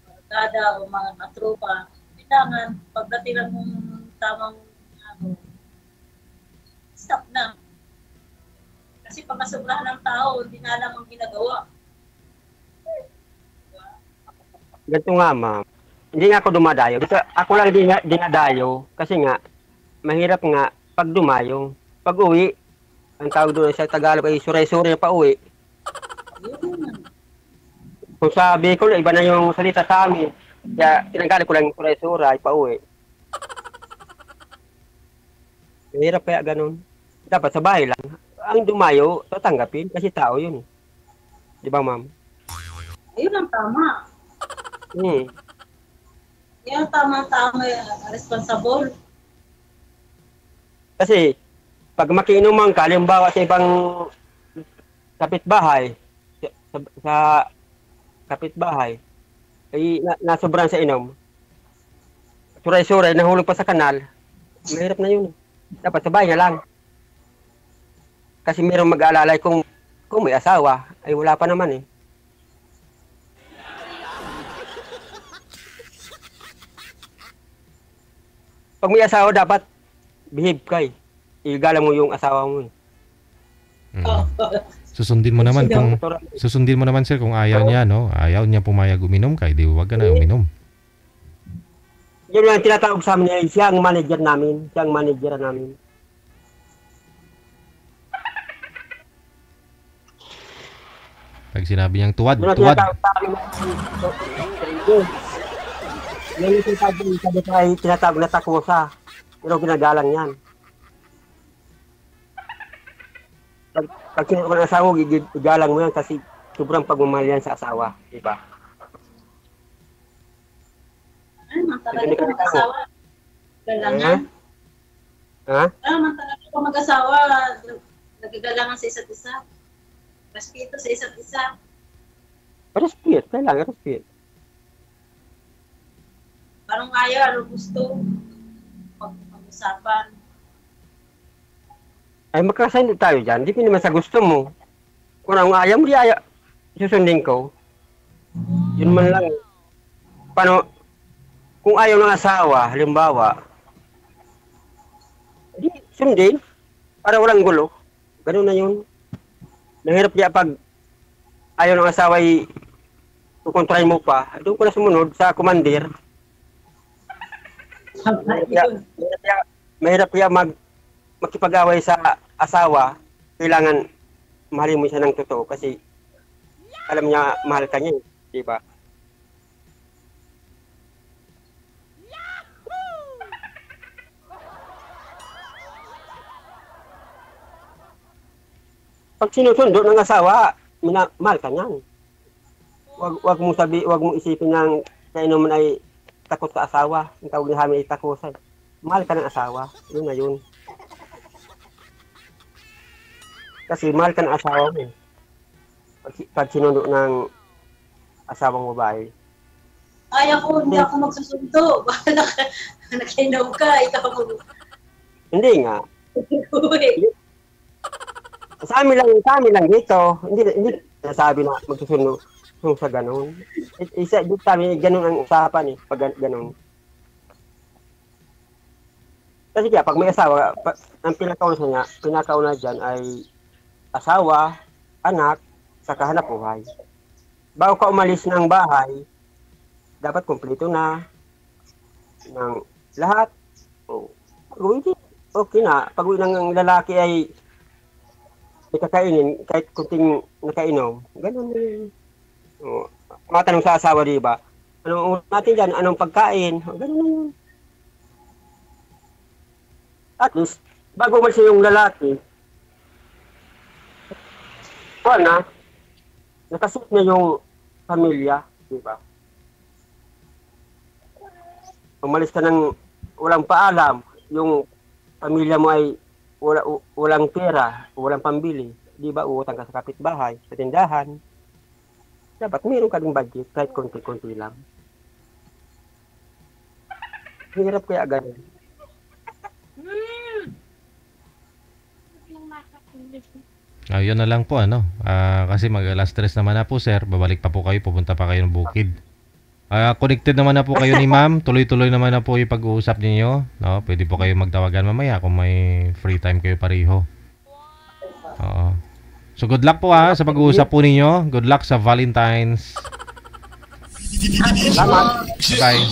barkada, o mga matropa, kailangan, pagdating lang ng tamang stop na. Kasi pagkasobrahan ng tao, hindi na alam ang ginagawa. Ganito nga, ma'am. Hindi nga ako dumadayo. Ako lang dinadayo kasi nga, mahirap nga pag dumayo. Pag uwi, ang tawag doon sa Tagalog ay suray-suray pa uwi. Kung sabi ko, iba na yung salita sa amin. Kaya tinagali ko lang yung suray-suray pa uwi. Mahirap kaya ganun. Dapat sa bahay lang. Ang dumayo, tatanggapin kasi tao yun. Di ba, ma'am? Ayun ang tama. Yan ang tama-tama, responsible. Kasi, pag makiinuman ka, halimbawa sa ibang kapitbahay, sa kapitbahay, ay nasobran sa inom, suray-suray, nahulog pa sa kanal, mahirap na yun. Dapat sa bahay na lang. Kasi mayroong mag-aalalay kung may asawa, ay wala pa naman eh. Pag may asawa, dapat behave ka eh. Igalang mo yung asawa mo eh. Susundin mo naman sir kung ayaw niya, no? Ayaw niya pumayag uminom ka, di wag ka na uminom. Yun lang tinatawag sa amin, siya ang manager namin. Pag sinabi niyang tuwad. Yun yung tinatawag na takwosa. Pero ginagalang yan. Pag sino ka ng asawa, igalang mo yan kasi sobrang pagmamahal yan sa asawa. Diba? Ay, man talaga po mag-asawa. Galangan. Ha? Man talaga po mag-asawa. Nagagalangan sa isa't isa. Respeto sa isa't isa. Respect. Kailangan respect. Parang ayaw, ano gusto. Pag-usapan. Ay, magkasindi tayo dyan. Hindi naman sa gusto mo. Kung ang ayaw mo, di ayaw. Susundin ko. Yun man lang. Paano, kung ayaw ng asawa, halimbawa, di sundin. Para walang gulo. Ganun na yun. Nahirap niya pag ayaw ng asawa ay kukontrahin mo pa. Doon ko na sumunod sa komandir. Mahirap kaya makipag-away sa asawa, kailangan mahalin mo siya ng totoo kasi alam niya mahal ka niya, di ba? Pag sinusundo ng asawa, mahal ka niyan. Wag mo isipin ng kainuman ay takot sa asawa. Ang tawag ni Hami ay takusan. Mahal ka ng asawa. Yun na yun. Kasi mahal ka ng asawa mo. Pag sinundo ng asawang babae. Ay, hindi ako magsusundo. Bahala ka. Nakinom ka. Ikaw mo. Hindi nga. Sa amin lang dito. Hindi nasabi na magsusundo sa ganun. Isa, dito sabi, ganun ang usapan eh. Pag ganun. Kasi kaya, pag may asawa, ang pinakauna dyan ay asawa, anak, saka hanap buhay. Bago ka umalis ng bahay, dapat kumpleto na ng lahat. Okay na. Pag uwi ng lalaki ay kakainin, kahit kunting nakainom, ganun na yun. Matanong sa asawa, di ba? Anong natin dyan? Anong pagkain? Ganun na yun. At least, bago umalis yung lalaki, nakasuot na yung pamilya, di ba? Umalis ka ng walang paalam, yung pamilya mo ay walang pera, walang pambili, di ba? Uutang ka sa kapitbahay, sa tindahan. Dapat mayroon ka ding budget, kahit konti-konti lang. Hirap kaya ganun. Yun na lang po, ano. Kasi mag-alas 3 naman na po, sir. Babalik pa po kayo, pupunta pa kayo ng bukid. Connected naman na po kayo ni ma'am. Tuloy-tuloy naman na po yung pag-uusap ninyo. No? Pwede po kayo magtawagan mamaya kung may free time kayo pareho. Oo. So good luck po sa pag-uusap po ninyo. Good luck sa Valentine's. Salamat. Bye.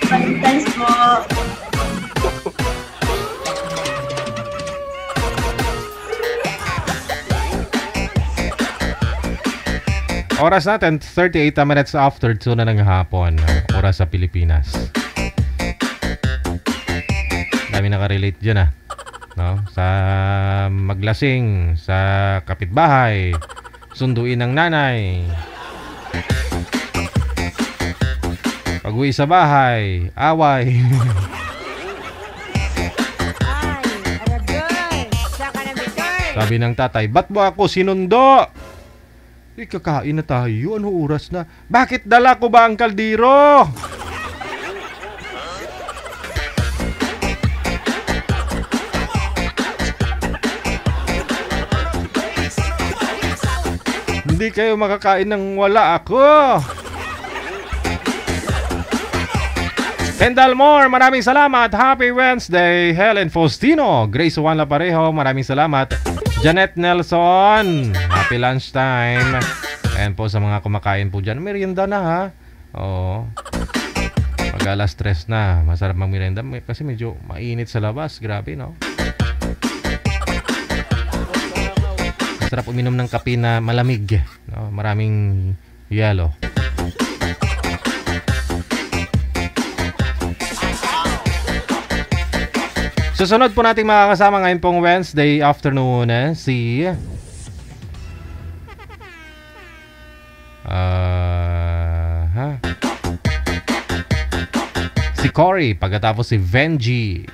Valentine's po. Oras natin, 38 minutes after 2 na ng hapon. Oras sa Pilipinas. Dami nakarelate dyan no? Sa maglasing, sa kapitbahay, sunduin ng nanay, pag-uwi sa bahay, away. Sabi ng tatay, ba't mo ako sinundo? Kakain na tayo, ano oras na? Bakit dala ko ba ang kaldero? Hindi kayo makakain ng wala ako. Kendall Moore, maraming salamat. Happy Wednesday. Helen Faustino, Grace Juan Laparejo, maraming salamat. Janet Nelson, happy lunchtime. Ayan po sa mga kumakain po dyan. Merienda na Oo. Mag-alas 3 na. Masarap mag-merienda kasi medyo mainit sa labas. Grabe, no? Masarap uminom ng kape na malamig. No? Maraming yelo. Susunod po nating makakasama ngayon pong Wednesday afternoon si Si Cory, pagkatapos si Venji.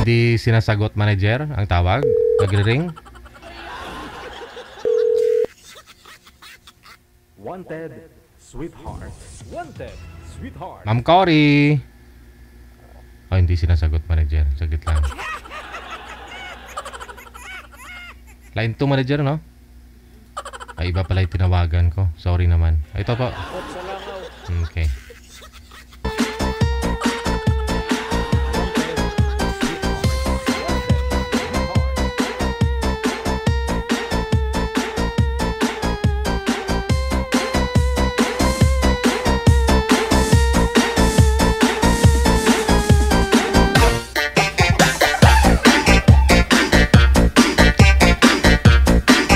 Hindi sinasagot manager ang tawag. Nagre-ring. Wanted, sweetheart. Wanted, sweetheart. Ma'am Cory. Oh, hindi sinasagot manager. Saglit lang. Line 2 manager, no? Ay, iba pala yung tinawagan ko. Sorry naman. Ay, ito po. Okay.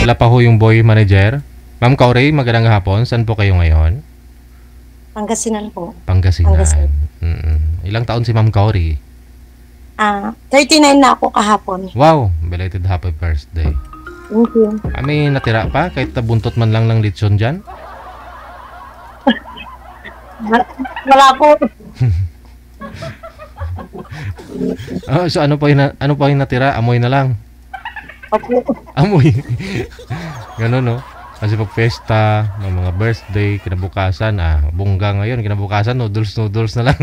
Wala pa ho yung boy manager. Ma'am Cory, magandang hapon. Saan po kayo ngayon? Pangasinan po. Pangasinan. Ilang taon si Ma'am Cory? 39 na ako kahapon. Wow, belated happy birthday. Thank you. May natira pa? Kahit buntot man lang ng lechon dyan? Wala po. So ano po yung natira? Amoy na lang. Opo. Amoy. Ganun, no? Kasi pag festa, may mga birthday, kinabukasan, bongga ngayon, kinabukasan, noodles na lang.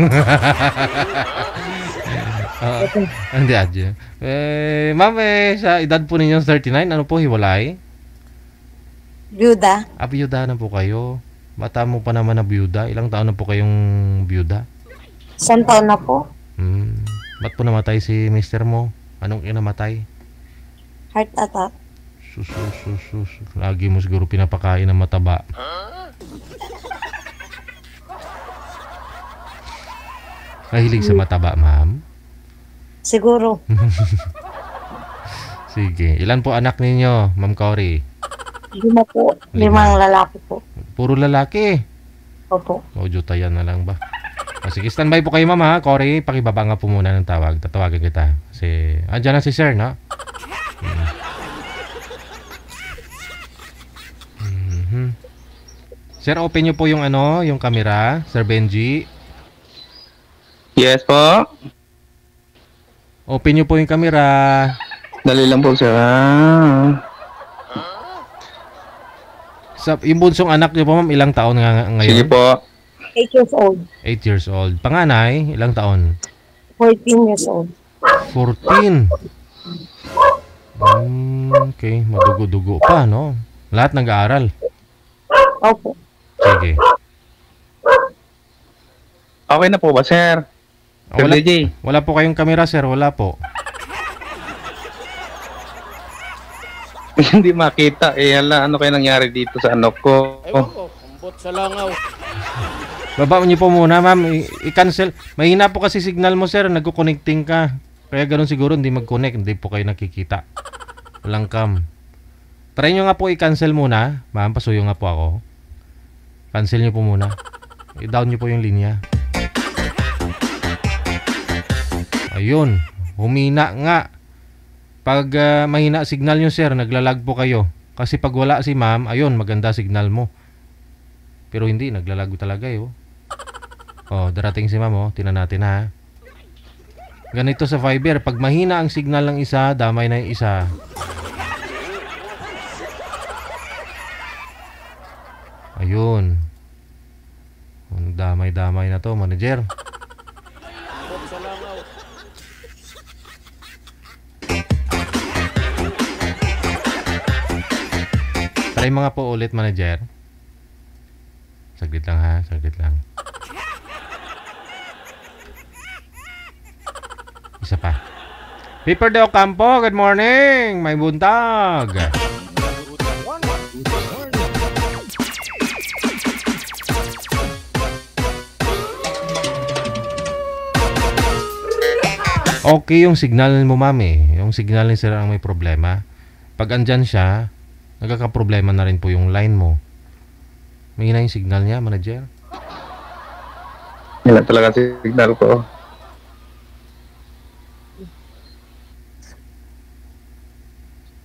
Hindi, adyo. Ma'am, sa edad po ninyo 39, ano po, hiwalay? Byuda. Byuda na po kayo. Bata mo pa naman na byuda. Ilang taon na po kayong byuda? 1 taon na po. Ba't po namatay si mister mo? Anong kinamatay? Heart attack. Sus. Lagi mo siguro pinapakain ng mataba. Mahilig sa mataba, ma'am? Siguro. Sige. Ilan po anak ninyo, Ma'am Cory? 5 po. 5 lalaki po. Puro lalaki? Opo. Jutayan na lang ba? Sige, standby po kayo, ma'am, ha? Cory, pakibaba nga po muna ng tawag. Tatawagan kita. Kasi, andyan na si sir, no? Sir, open nyo po yung yung camera, Sir Benji. Yes po. Open nyo po yung camera. Dali lang po, sir. Yung bunsong anak nyo po, ma'am, ilang taon nga ngayon? Sige po. 8 years old. 8 years old. Panganay, ilang taon? 14 years old. 14. Okay, madugo-dugo pa, no? Lahat nag-aaral. Opo. Sige. Okay na po ba, sir? Wala po kayong camera, sir. Wala po. Hindi makita. Ano kayo nangyari dito sa ano ko? Ewan ko, kumbot sa langaw. Baba niyo po muna, ma'am. I-cancel. Mahina po kasi signal mo, sir. Nagko-connecting ka. Kaya ganun siguro, hindi mag-connect. Hindi po kayo nakikita. Walang cam. Try nyo nga po i-cancel muna. Ma'am, pasuyo nga po ako. Cancel nyo po muna. I-down nyo po yung linya. Ayun. Humina nga. Pag mahina signal nyo, sir, naglalag po kayo. Kasi pag wala si ma'am, ayun, maganda signal mo. Pero hindi, naglalag talaga eh. Darating si ma'am, tingnan natin, ha. Ganito sa Viber, pag mahina ang signal ng isa, damay na yung isa. Ayun. Damay-damay na to, manager. Try mga po ulit, manager. Saglit lang, ha. Saglit lang. Isa pa. Piper de Ocampo, good morning. May buntag. Okay yung signal mo, ma'am eh. Yung signal ni sir ang may problema. Pag andyan siya, nagkakaproblema na rin po yung line mo. May na yung signal niya, manager? Yan talaga signal ko.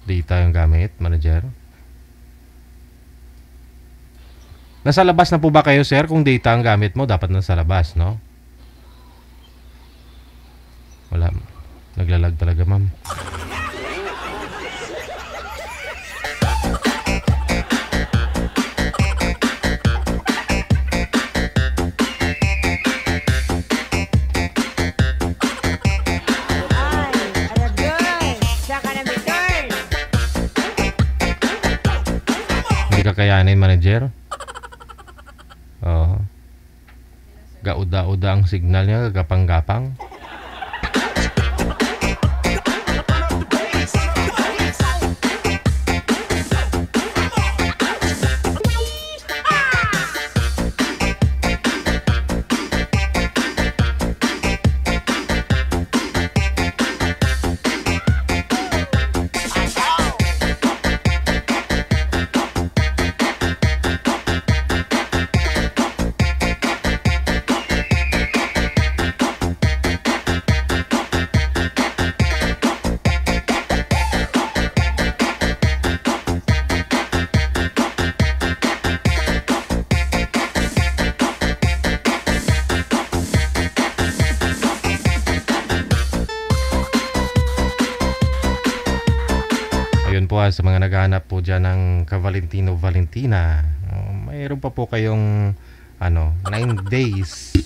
Data yung gamit, manager? Nasa labas na po ba kayo, sir? Kung data ang gamit mo, dapat nasa labas, no? Wala. Naglalag talaga, ma'am. Hindi kakayanin, manager? Oo. Gauda-uda ang signal niya, gagapang-gapang. Sa mga naghahanap po dyan ng ka-Valentino Valentina, mayroon pa po kayong 9 days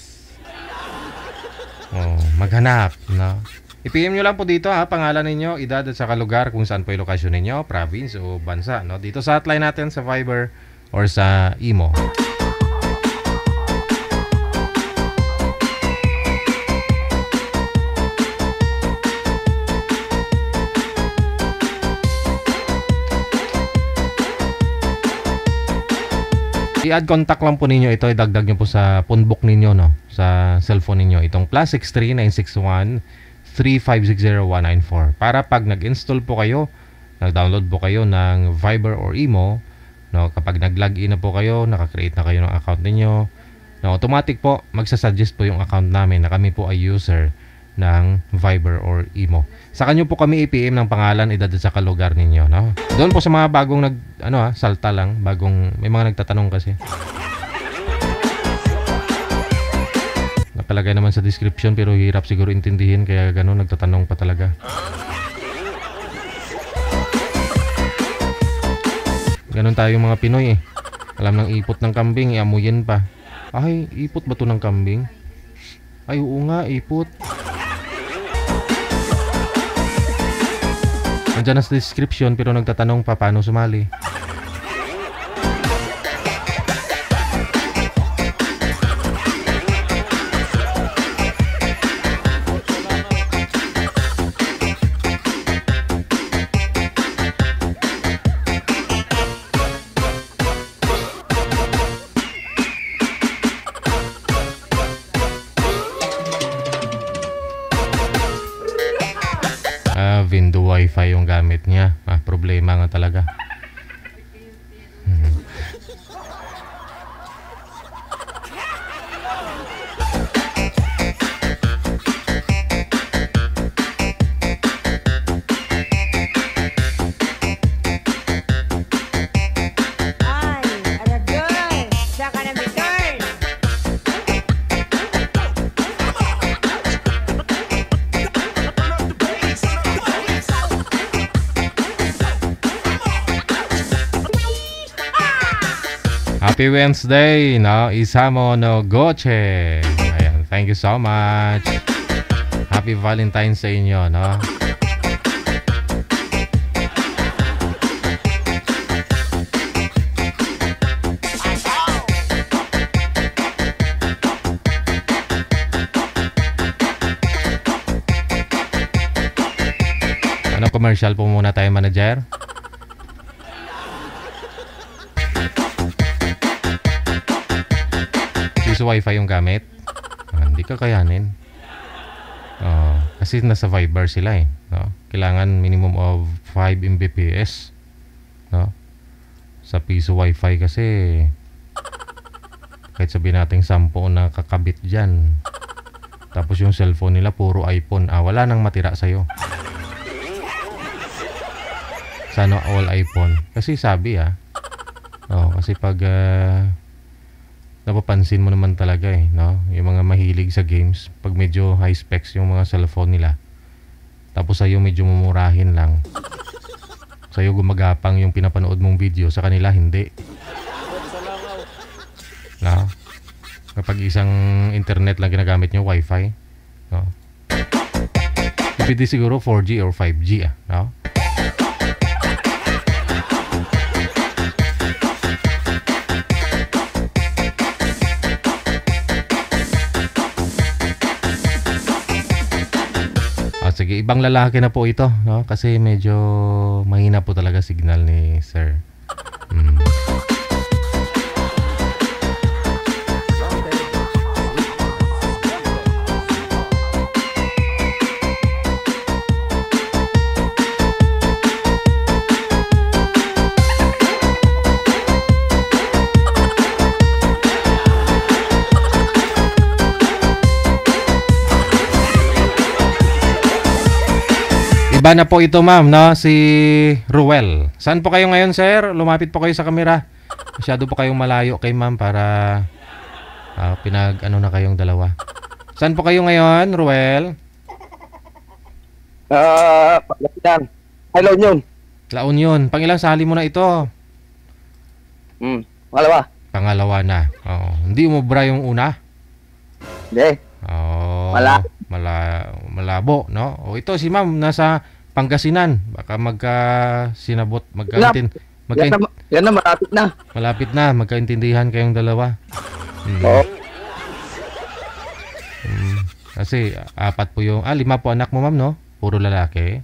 maghanap, no? I-PM nyo lang po dito, ha, pangalan ninyo, edad at saka lugar kung saan po yung lokasyon ninyo, province o bansa, no? Dito sa hotline natin sa Viber or sa Imo. I-add contact lang po ninyo ito, idagdag nyo po sa phonebook ninyo, no, sa cellphone ninyo, itong +63 961 3560194 para pag nag-install po kayo, nag-download po kayo ng Viber or Imo, no, kapag nag-login na po kayo, nakakreate na kayo ng account ninyo, no, automatic po magsasuggest po yung account namin na kami po ay user ng Viber or Imo. Sa kanyo po kami i-PM ng pangalan, edad at saka lugar ninyo, no? Doon po sa mga bagong salta lang, bagong may mga nagtatanong kasi. Nakalagay naman sa description pero hirap siguro intindihin kaya gano'n nagtatanong pa talaga. Ganon tayo mga Pinoy eh. Alam ng ipot ng kambing, iamuyin pa. Ay, ipot ba to ng kambing? Ay, oo nga, ipot. Nandiyan na sa description pero nagtatanong pa paano sumali. Vindo Wi-Fi yung gamit niya. Problema nga talaga. Happy Wednesday, no? Isamo no Goche. Ayan, thank you so much. Happy Valentine's sa inyo, no? Ano commercial po muna tayo, manager? Piso Wi-Fi yung gamit. Hindi kakayanin. Kasi nasa Viber sila eh, no? Kailangan minimum of 5 Mbps, no? Sa piso wifi kasi kahit sabihin natin 10 na kakabit dyan, tapos yung cellphone nila puro iPhone, wala nang matira sa'yo. Sana all iPhone. Kasi sabi kasi pag napapansin mo naman talaga eh, no? Yung mga mahilig sa games, pag medyo high specs yung mga cellphone nila, tapos sa'yo medyo mumurahin lang, sa'yo gumagapang yung pinapanood mong video, sa kanila hindi. No? Kapag isang internet lang ginagamit nyo, wifi, no? Depende siguro 4G or 5G, no? Sige, ibang lalaki na po ito, no? Kasi medyo mahina po talaga signal ni Sir. Iba na po ito, ma'am, no? Si Ruel. Saan po kayo ngayon, sir? Lumapit po kayo sa kamera. Masyado po kayong malayo kay ma'am para pinag-ano na kayong dalawa. Saan po kayo ngayon, Ruel? La Union. La Union. Pangilang sali mo na ito? Pangalawa. Pangalawa na. Oo. Hindi umubra yung una? Hindi. Oo. Malabo, no? O ito si ma'am nasa Pangasinan. Baka magka-sinabot, Yan na, malapit na. Malapit na, magkaintindihan kayong dalawa. Oo. Kasi 4 po yung, 5 po anak mo, ma'am, no? Puro lalaki.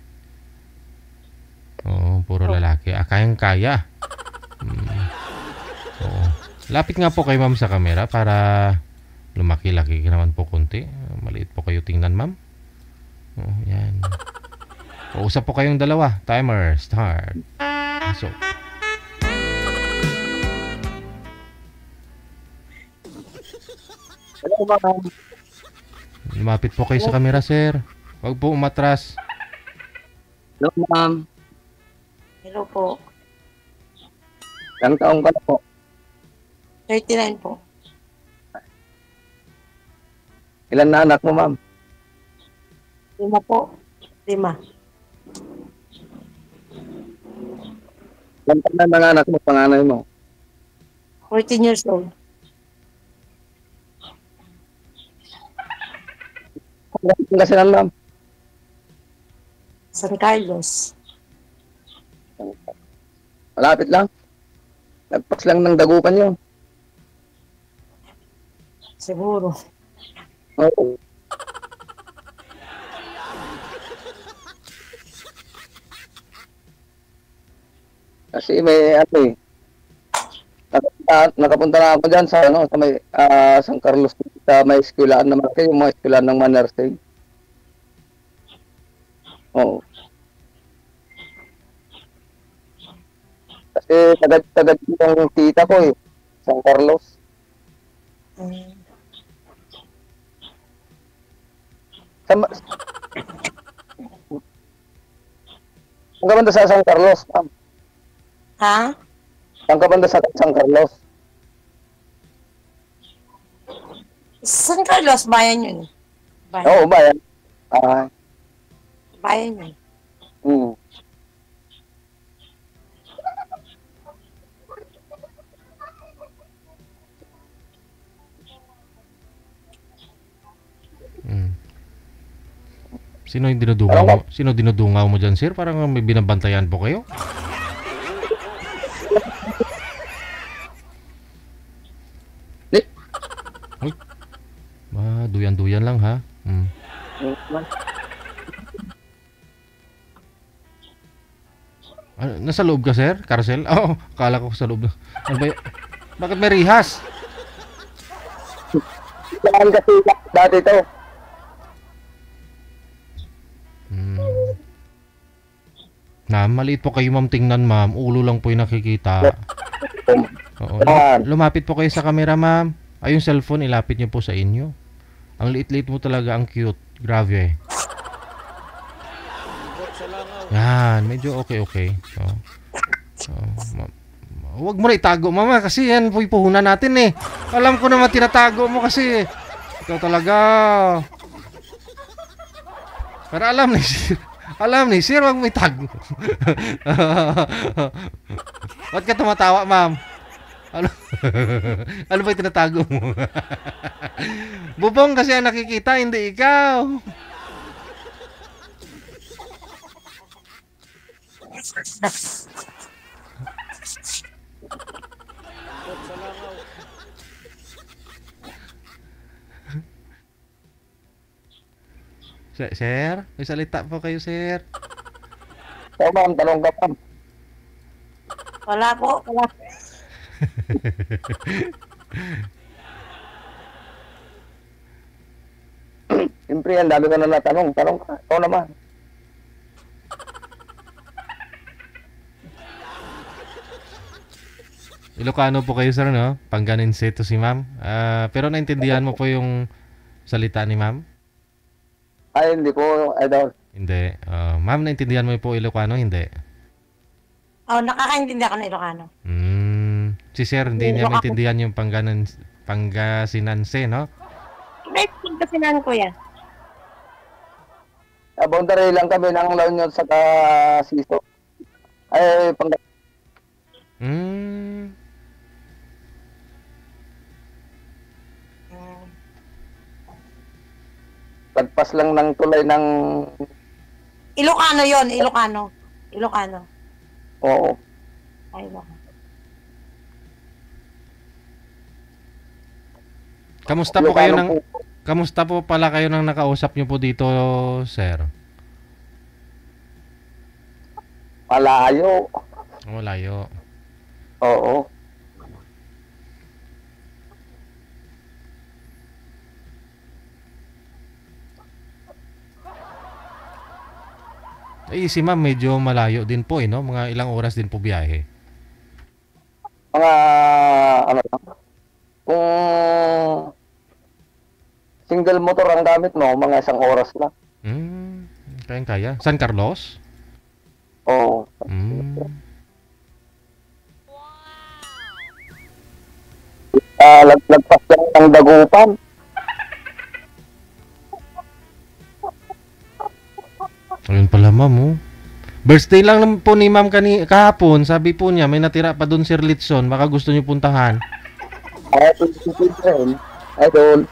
Oo, puro lalaki. Kayang-kaya. Oo. Lapit nga po kay ma'am sa kamera para lumaki-laki naman po konti. Maliit po kayo tingnan, ma'am. Oh, yan. Uusap po kayong dalawa. Timer, start. So. Hello, ma'am. Lumapit po kayo sa kamera, sir. Huwag po umatras. Hello, ma'am. Hello po. Ilang taong ka na po? 39 po. Ilan na anak mo, ma'am? 5 po. 5. Ilan taon na mga anak mo, panganay mo? 14 years old. Pangasinan, ma'am? San Carlos. Malapit lang. Nagpas lang ng dagupan yun. Siguro. Oo. Kasi may nakapunta na ako dyan sa sa may San Carlos, sa may eskwelahan naman kayo, yung mga eskwelahan ng Manersing. Oo. Kasi tagad yung tita ko San Carlos. Saan ka banda sa San Carlos, ma'am? Ha? Saan ka banda sa San Carlos? San Carlos, bayan yun. Bayan. Oo, bayan. Bayan yun. Sino yung dinudungaw mo? Sino dinudungaw mo dyan, sir? Parang may binabantayan po kayo. Duyan-duyan lang, ha? Nasa loob ka, sir? Carcel? Oo, akala ko sa loob. Ano ba bakit may rihas? Saan kasi dati to? Ma'am, maliit po kayo ma'am tingnan ma'am. Ulo lang po yung nakikita. Oo. Lumapit po kayo sa camera ma'am. Ay, yung cellphone, ilapit niyo po sa inyo. Ang liit-liit mo talaga, ang cute. Grabe. Yan, medyo okay. Huwag mo na itago mama kasi yan po ipuhunan natin eh. Alam ko naman tinatago mo kasi. Ikaw talaga. Pero alam ni sir, wag mo itago. Ba't ka tumatawa ma'am? Ano ba yung tinatago mo? Bubong kasi ang nakikita, hindi ikaw. Sir, may salita po kayo, sir. So, ma'am, talong ka pa. Wala po. Siyempre, ang dami ka na natanong. Tanong ka. Ikaw naman. Ilocano po kayo, sir, no? Pangganense to si ma'am. Pero naintindihan mo po yung salita ni ma'am? Ay, hindi po, idol. Hindi. Ma'am, naintindihan mo po Ilocano? Hindi. Nakakaintindi ako ng Ilocano. Si sir, hindi niya maintindihan yung Pangasinanse, no? Pangasinan ko yan. Boundary lang kami ng La Union sa Siso. Ay, Lagpas lang ng tulay ng... Ilocano yon, Ilocano. Oo. Ay, Ilocano. Kamusta po pala kayo nang nakausap niyo po dito, sir? Malayo. Malayo. Oo. Si ma'am medyo malayo din po no? Mga ilang oras din po biyahe. Mga ano lang. Kung single motor ang gamit mo, mga 1 oras lang. Kaya. San Carlos? Oo. Lagpas lang ng Dagupan. Ayun pala ma'am Birthday lang po ni ma'am kahapon. Sabi po niya may natira pa doon Sir Litson. Baka gusto niyo puntahan. Idol.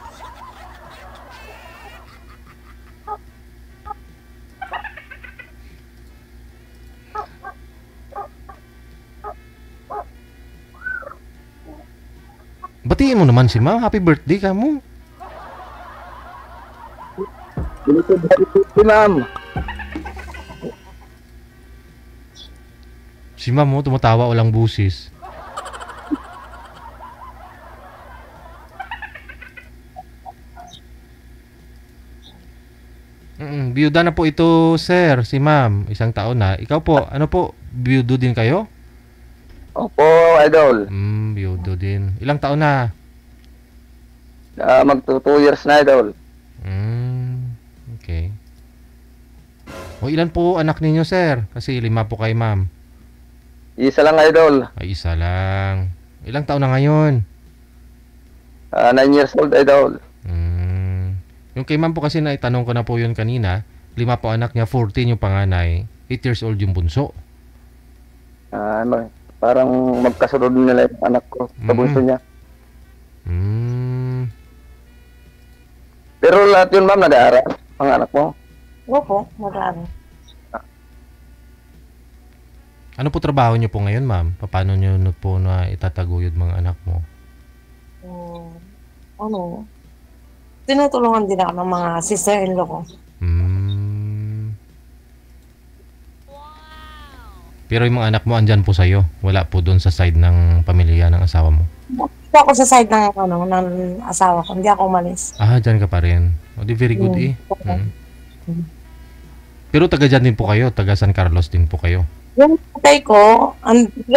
Batiin mo naman si ma'am. Happy birthday ka mo. Si ma'am. Si ma'am tumatawa walang busis. Biyuda na po ito, sir. Si ma'am, 1 taon na. Ikaw po, ano po? Biyudo din kayo? Opo, idol. Biyudo din. Ilang taon na? Magto 2 years na, idol. Okay. Ilan po anak ninyo, sir? Kasi 5 po kayo, ma'am. Isa lang, idol. Ay, isa lang. Ilang taon na ngayon? 9 years old, idol. Yung kay ma'am po kasi naitanong ko na po yun kanina. 5 po anak niya, 14 yung panganay. 8 years old yung bunso. Parang magkasunod nila yung anak ko sa bunso niya. Pero lahat yun, ma'am, nag-aaral. Ang anak mo? Opo, nag-aaral. Ano po trabaho niyo po ngayon, ma'am? Paano niyo po na itataguyod mga anak mo? Tinutulungan din ako ng mga sister-in-law ko. Pero yung mga anak mo andyan po sa'yo? Wala po doon sa side ng pamilya ng asawa mo? Hindi ako sa side ng asawa ko. Hindi ako umalis. Dyan ka pa rin. Di very good Pero taga dyan din po kayo, taga San Carlos din po kayo. Yung tatay ko,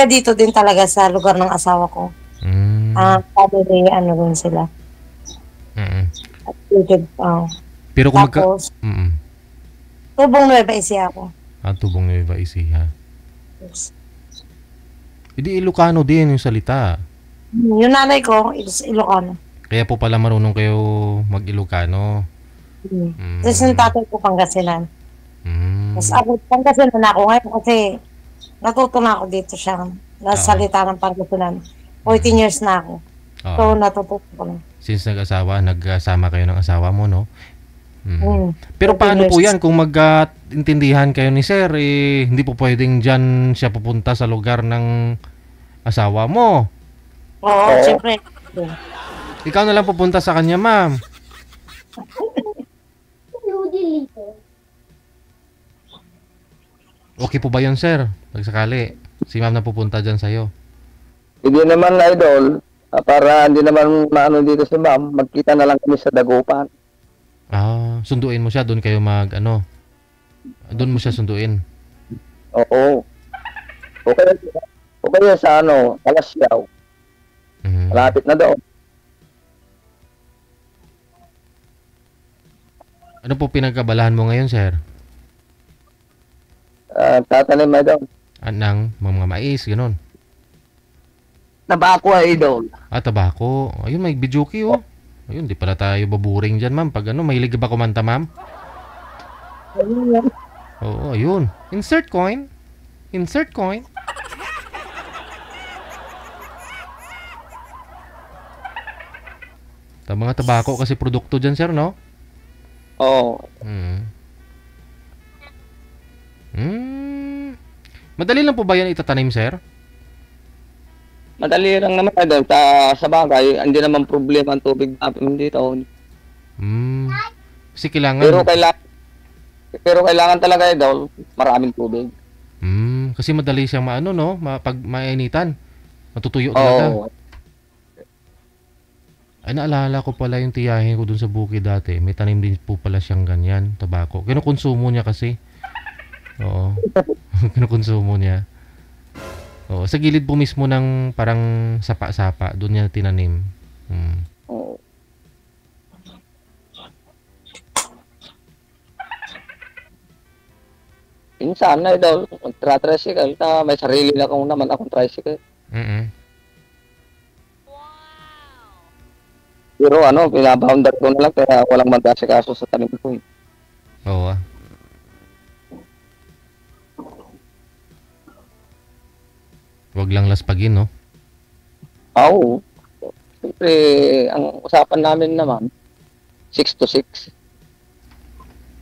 dito din talaga sa lugar ng asawa ko. Family, ano rin sila. At pero kung tapos, Tubong Nueva Ecija ako. Tubong Nueva Ecija. Hindi Ilocano din yung salita. Yung nanay ko, is Ilocano. Kaya po pala marunong kayo mag-Ilocano. Tapos yung tatay ko Pangasinan. Tapos ako, Pangasinan na ako ngayon kasi natuto na ako dito siya. Nasalita ng Pangasinan. 14 years na ako. So natututo ko na. Since nagsama kayo ng asawa mo, no? Pero paano po yan kung mag-intindihan kayo ni Sir, hindi po pwedeng dyan siya pupunta sa lugar ng asawa mo? Oo, siyempre. Ikaw na lang pupunta sa kanya, ma'am. Okay po ba yun, Sir? Pagsakali, si ma'am na pupunta dyan sa'yo. Hindi naman, Idol. Para hindi naman maano dito si ma'am, magkita na lang kami sa Dagupan. Sunduin mo siya, doon kayo doon mo siya sunduin. Oo. Okay sa Palasyaw. Malapit na doon. Ano po pinagkabalahan mo ngayon, Sir? Tatanim na doon. Anang mga mais, gano'n. Tabako, Idol. Tabako. Ayun, may bijuki, oh. Ayun, di pala tayo baburing dyan, ma'am. Pag mahilig ba kumanta, ma'am? Oo, ayun. Insert coin. Insert coin. Mga tabako kasi produkto dyan, sir, no? Oo. Madali lang po ba yan itatanim, sir? Madali lang naman doon. Sa bagay, hindi naman problema ang tubig namin dito. Kasi kailangan... Pero kailangan talaga daw maraming tubig. Kasi madali siyang no? Pag mainitan. Matutuyo talaga. Ay, naalala ko pala yung tiyahin ko dun sa bukid dati. May tanim din po pala siyang ganyan, tabako. Kinukonsumo niya kasi. Oo. Kinukonsumo niya. Oo, sa gilid po mismo ng parang sapa-sapa, doon niya tinanim. Oo. Insan na daw, mag-tricycle, may sarili na akong tricycle. Pero pinaboundar ko na lang kaya walang magkasikaso sa tanim ko. Oo. Wag lang laspagin, no? Oo. Siyempre, ang usapan namin naman, 6 to 6.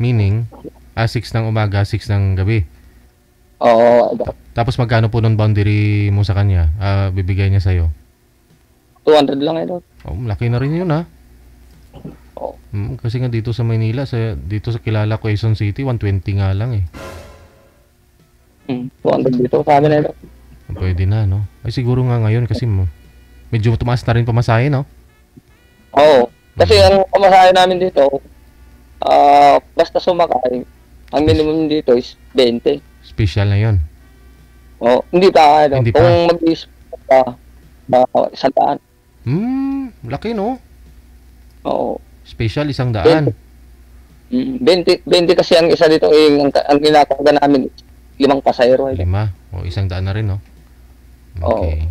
Meaning, 6 ng umaga, 6 ng gabi. Oo. Tapos magkano po nun boundary mo sa kanya? Bibigay niya sa'yo? 200 lang ito. Laki na rin yun, ha? Oo. Kasi nga dito sa Maynila, dito sa kilala Quezon City, 120 nga lang eh. 200 dito, sabi na ito. Pwede na, no? Ay siguro nga ngayon kasi medyo tumaas na rin pamasahe, no? Oo. Kasi ang pamasahe namin dito, basta sumakay, ang minimum dito is 20. Special na yun? Oo. Hindi pa. Kung mag-isip pa, 100. Laki, no? Oo. Special 100. 20 kasi ang isa dito, ang ginakaga namin, 5 pasayro. 5? O, 100 na rin, no? Okay.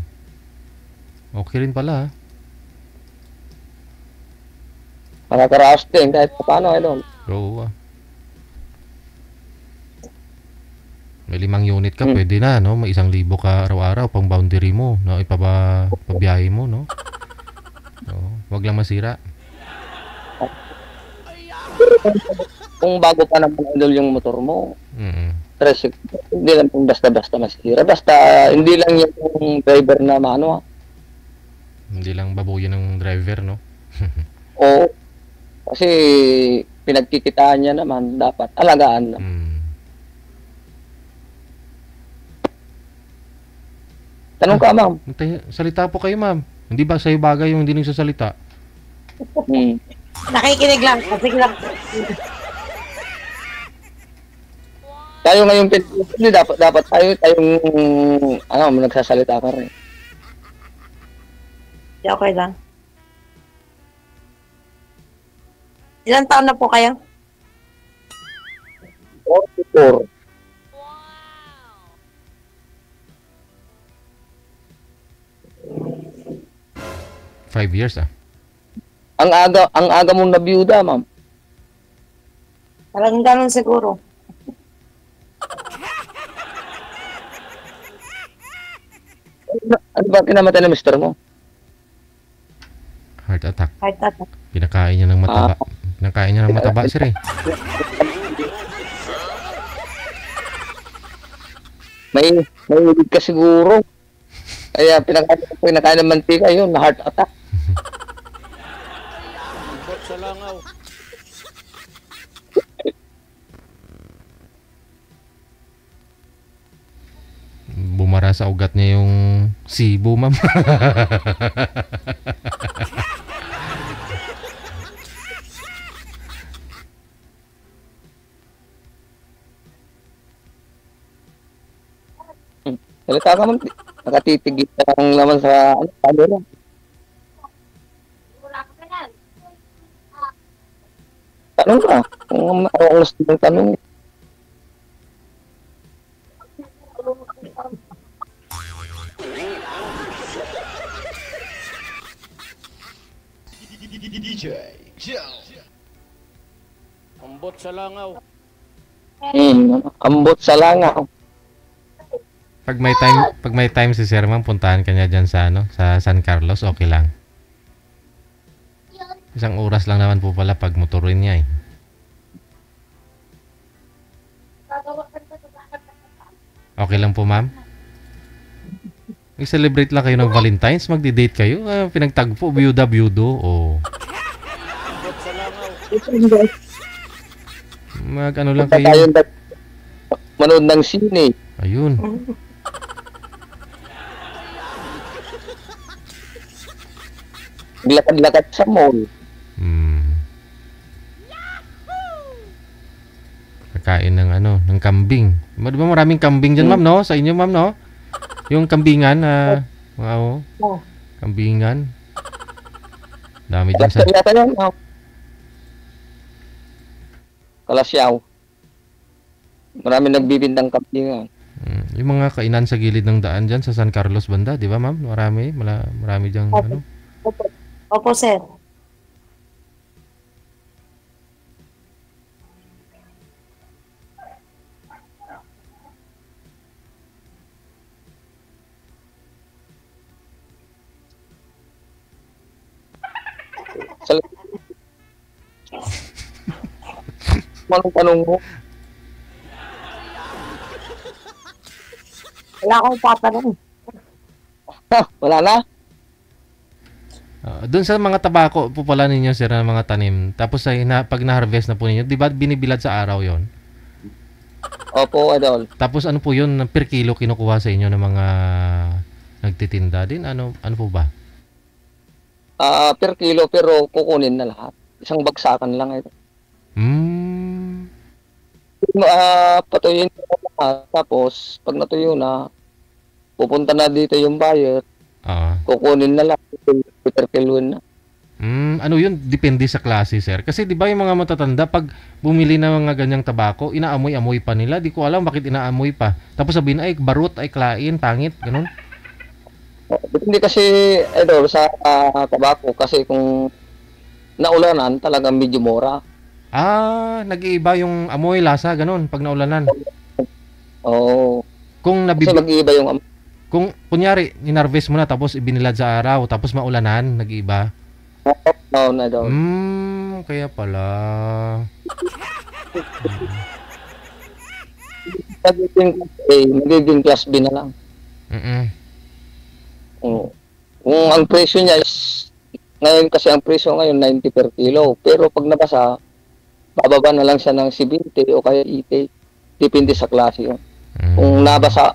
Okay rin pala, ha? Makakaraos din kahit paano, Oo, May 5 unit ka, pwede na, no? May 1,000 ka araw-araw pang boundary mo, no? Pabiyahe mo, no? Wag lang masira. Kung bago pa naman yung motor mo, hindi lang pong basta-basta masira. Basta hindi lang yung driver na Hindi lang babuyan ng driver, no? Oo. Kasi pinagkikitaan niya naman, dapat alagaan na. Tanong ka, ma'am. Salita po kayo, ma'am. Hindi ba sa'yo bagay yung hindi nagsasalita? Nakikinig lang. Kasi lang. Tayo ngayon, dapat tayong, nagsasalita ka rin. Okay lang. Ilang taon na po kayo? 44. 5 years Ang aga mong nabiyuda, ma'am. Parang ganun siguro. Ano ba kinamatay ng mister mo? Heart attack. Heart attack. Pinakain niya ng mataba. Pinakain niya ng mataba, sir eh. May ulit ka siguro. Kaya pinakain ng mantika yun, na heart attack. Ambot sa langaw. Bumara sa ugat niya yung sibo, ma'am. Salita ka, ma'am. Nakatitigil ka lang naman sa camera. Tanong ka. Kung ang gusto mong tanong. DJ Joe. Ambot sa langaw. Ambot sa langaw. Pag may time si Sir Ma'am, puntahan kanya diyan sa sa San Carlos, okay lang. Isang oras lang naman po pala pag motorin niya eh. Okay lang po, ma'am? I-celebrate lang kayo ng Valentine's, magdi-date kayo, pinagtagpo, byuda-byudo, o. Mag-ano lang kayo. Manood ng sine. Ayun. Lakad-lakad sa mall. Kakain ng ng kambing. Di ba maraming kambing dyan, ma'am, no? Sa inyo, ma'am, no? Yung kambingan, kambingan. Dami dyan sa... Kalasyaw. Marami nagbibintang kambingan. Yung mga kainan sa gilid ng daan dyan sa San Carlos banda, di ba, ma'am? Marami dyan, Opo, sir. Anong tanong mo? Wala akong patanong. Wala na? Doon sa mga tabako po pala ninyo, sir, na mga tanim. Tapos pag na-harvest na po ninyo, di ba binibilad sa araw yon? Opo, Adol. Tapos ano po yun, per kilo kinukuha sa inyo ng mga nagtitinda din? Ano po ba? Per kilo, pero kukunin na lahat. Isang bagsakan lang ito. Patuyin na lahat. Tapos, pag natuyo na, pupunta na dito yung buyer. Kukunin na lang. Per kilo na. Ano yun? Depende sa klase, sir. Kasi di ba yung mga matatanda, pag bumili ng mga ganyang tabako, inaamoy-amoy pa nila. Di ko alam bakit inaamoy pa. Tapos sabihin, ay barut, ay klain, pangit, ganun. Depende kasi, Idol, sa tabako. Kasi kung naulanan, talagang medyo mura. Nag-iiba yung amoy, lasa, ganun, pag naulanan. Oo. Kasi mag-iiba yung amoy. Kung, kunyari, ninarvest mo na, tapos ibinilad sa araw, tapos maulanan, nag-iiba. Oo, na daw. Kaya pala. Magiging class B na lang. Kung ang presyo niya is, ngayon kasi ang presyo ngayon 90 per kilo. Pero pag nabasa, bababa na lang siya ng 70 o kaya 80. Depende sa klase yun. Kung nabasa,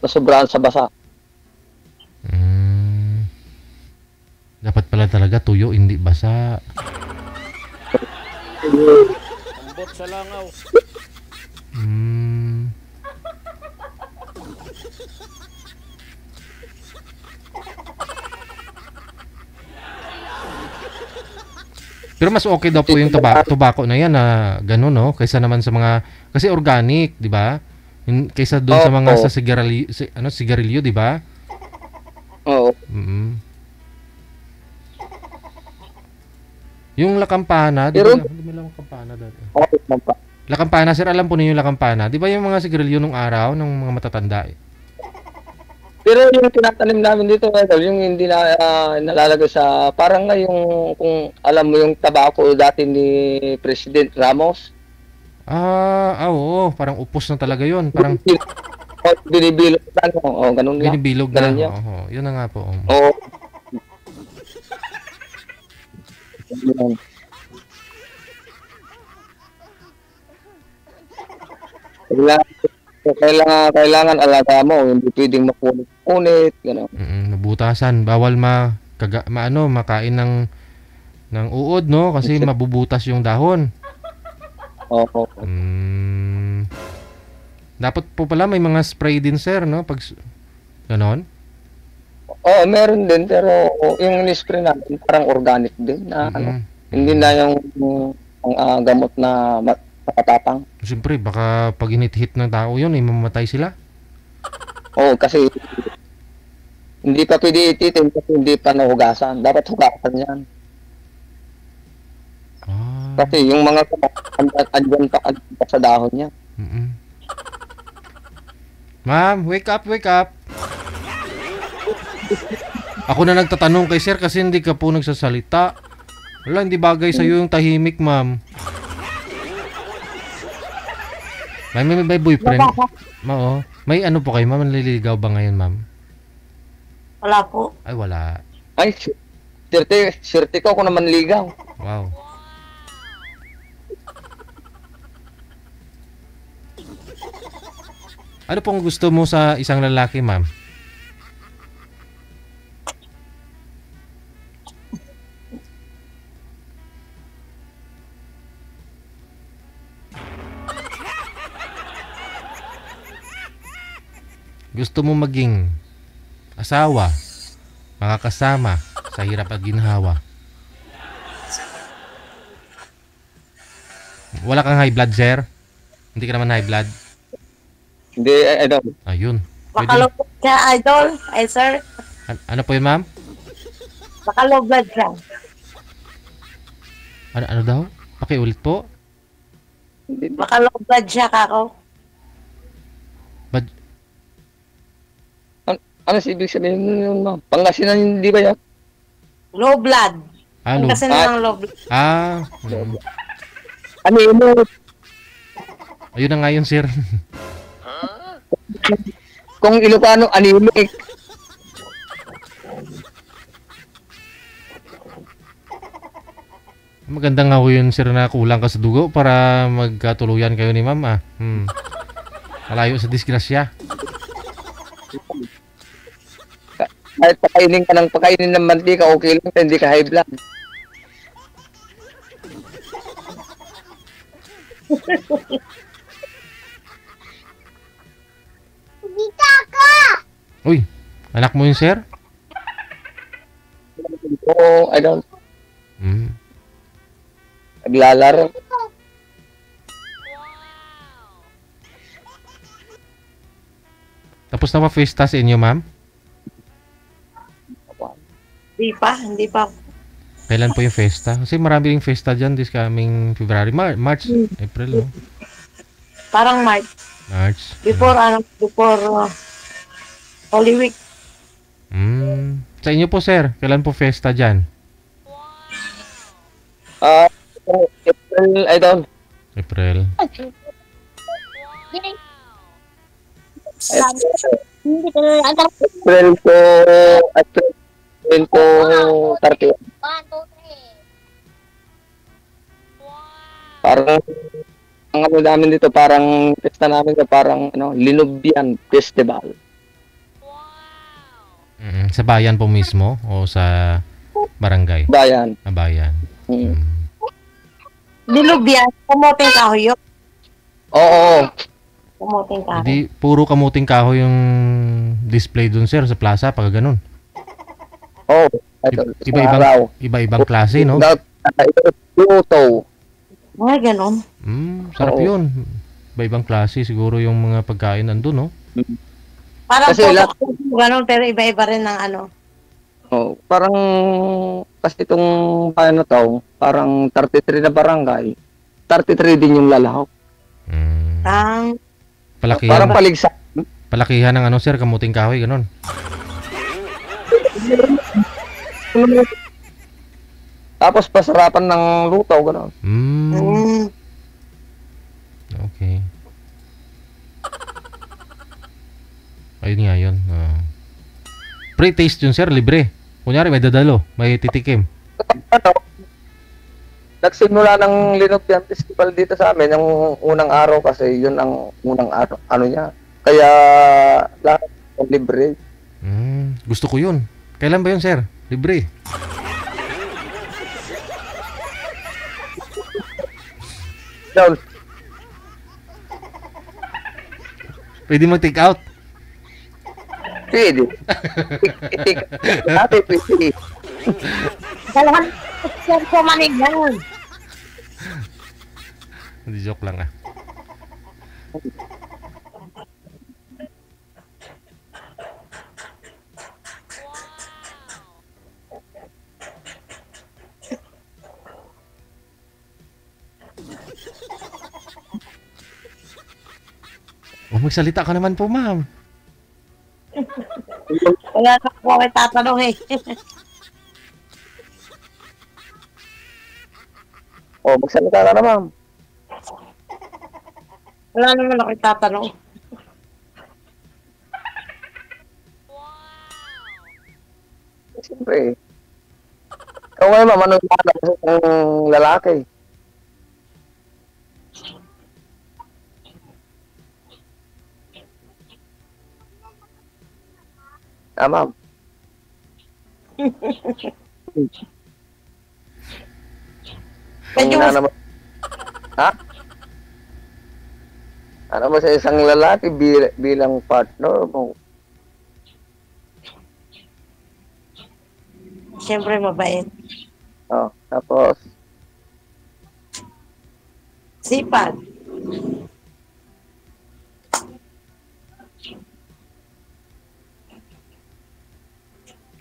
nasobrahan sa basa. Dapat pala talaga tuyo, hindi basa. Ambot sa langaw. Pero mas okay daw po yung tobacco na yan na gano'n, no? Kaysa naman sa mga, kasi organic, di ba? Kaysa doon sa mga sa sigarilyo, di ba? Oo. Yung La Campana, di ba? Hindi mo lang Campana dati. La Campana, sir, alam po niyo yung La Campana. Di ba yung mga sigarilyo nung araw, ng mga matatanda eh? Pero yung tinatanim namin dito, yung hindi na nalalagay sa, parang nga yung, kung alam mo yung tabako dati ni President Ramos. Oo, parang upos na talaga yun. Parang binibilog na, ganun lang. Binibilog na, yun na nga po. Oo. Kailangan alaga mo, hindi pwedeng makunit, gano'n. Nabutasan, bawal makain ng uod, no? Kasi mabubutas yung dahon. Oo. Dapat po pala may mga spray din, sir, no? Pag ganon? Oo, meron din, pero yung spray natin parang organic din na hindi na yung gamot na makatapang. Siyempre, baka pag init-hit ng tao yun, mamatay sila. Oo, kasi hindi pa pwede ititin kasi hindi pa nahugasan. Dapat hugasan yan. Kasi yung mga andyan pa sa dahon niya. Ma'am, wake up, wake up. Ako na nagtatanong kay sir kasi hindi ka po nagsasalita. Wala, hindi bagay sa'yo yung tahimik, ma'am. May boyfriend? Oo. May ano po kayo, ma'am? Naliligaw ba ngayon, ma'am? Wala po. Ay, wala. Ay, sirte ko ako naman ligaw. Wow. Ano pong gusto mo sa isang lalaki, ma'am? Gusto mo maging asawa, makakasama sa hirap at ginhawa. Wala kang high blood, sir? Hindi ka naman high blood? Hindi, idol. Ayun. Baka low blood ka, idol. Ay, sir. Ano po yun, ma'am? Baka low blood ka. Ano daw? Pakiulit po? Baka low blood siya, kako. Ano ibig sabihin yun, ma'am? Pangasinan, hindi ba yan? Low blood. Pangasinan ng low blood. Ano yun? Ayun na nga yun, sir. Kung Ilocano, anemic. Maganda nga ho yun, sir, na kulang ka sa dugo para magkatuluyan kayo ni ma'am, Malayo sa disgrasya. Kahit pakainin ng mantika, okay lang, hindi ka high blood. Uy, anak mo yun, sir? Oo, I don't. Naglalaro. Tapos na ba fiesta sa inyo, ma'am? Hindi pa. Kailan po yung fiesta? Kasi marami ring fiesta dyan this coming February, March, April, no? Parang March. Before Holy Week. Sa inyo po, sir, kailan po fiesta dyan? April, idol. April. April to 30. Parang ang ano namin dito, parang pesta namin na parang Linubian Festival. Sa bayan po mismo o sa barangay? Bayan. Bayan. Linubian, kamuting kahoy yun. Oo. Kamuting kahoy. Hindi, puro kamuting kahoy yung display dun, sir, sa plaza pag ganun. Oh, Iba-ibang klase, no? Luto. Ay, ganun. Sarap yun. Iba-ibang klase siguro yung mga pagkain nandun, no? Parang Kasi ganun, pero iba-iba rin ng ano. Oh, parang kasi itong bayan na to, parang 33 na barangay. 33 din yung lalahok. Palakihan. Parang paligsa. Palakihan ng ano, sir, kamuting kahoy, ganun. Tapos pasarapan ng luto, gano'n. Okay. Ayun nga yun. Pre-taste yun, sir, libre. Kunyari, may dadalo, may titikim. Nagsimula ng Linopyan Festival dito sa amin, yung unang araw kasi, yun ang unang araw, ano niya. Kaya, lahat libre. Gusto ko yun. Kailan ba yun, sir? Libre. Down. Pwede mo take out? Pwede. Ate, pwede. Dalahan ko manigan. Hindi, joke lang ah. Magsalita ka naman po, ma'am. Wala na po ako tatanong eh. Magsalita ka na, ma'am. Wala naman ako tatanong. Siyempre. Ikaw ngayon, ma'am, ano yung lalaki? Ma'am. Naman. Ha? Ano mo sa isang lalaki bilang partner mo? Siyempre mabait. Tapos? Sipag.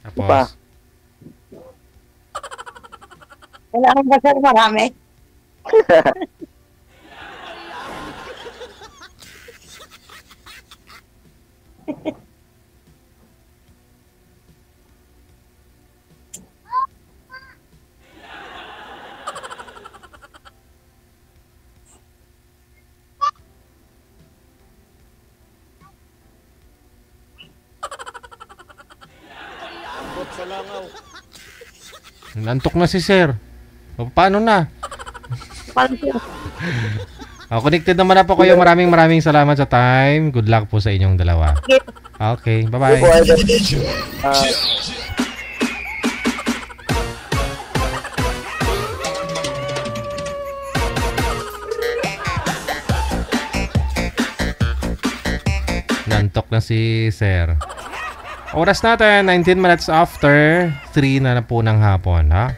Tapos? Kailangan ba, sir, marami? Sa langaw. Nantok na si sir. Paano na? Connected naman na po kayo. Maraming salamat sa time. Good luck po sa inyong dalawa. Okay, bye-bye. Nantok na si sir. Oras natin, 19 minutes after 3 na po ng hapon, ha?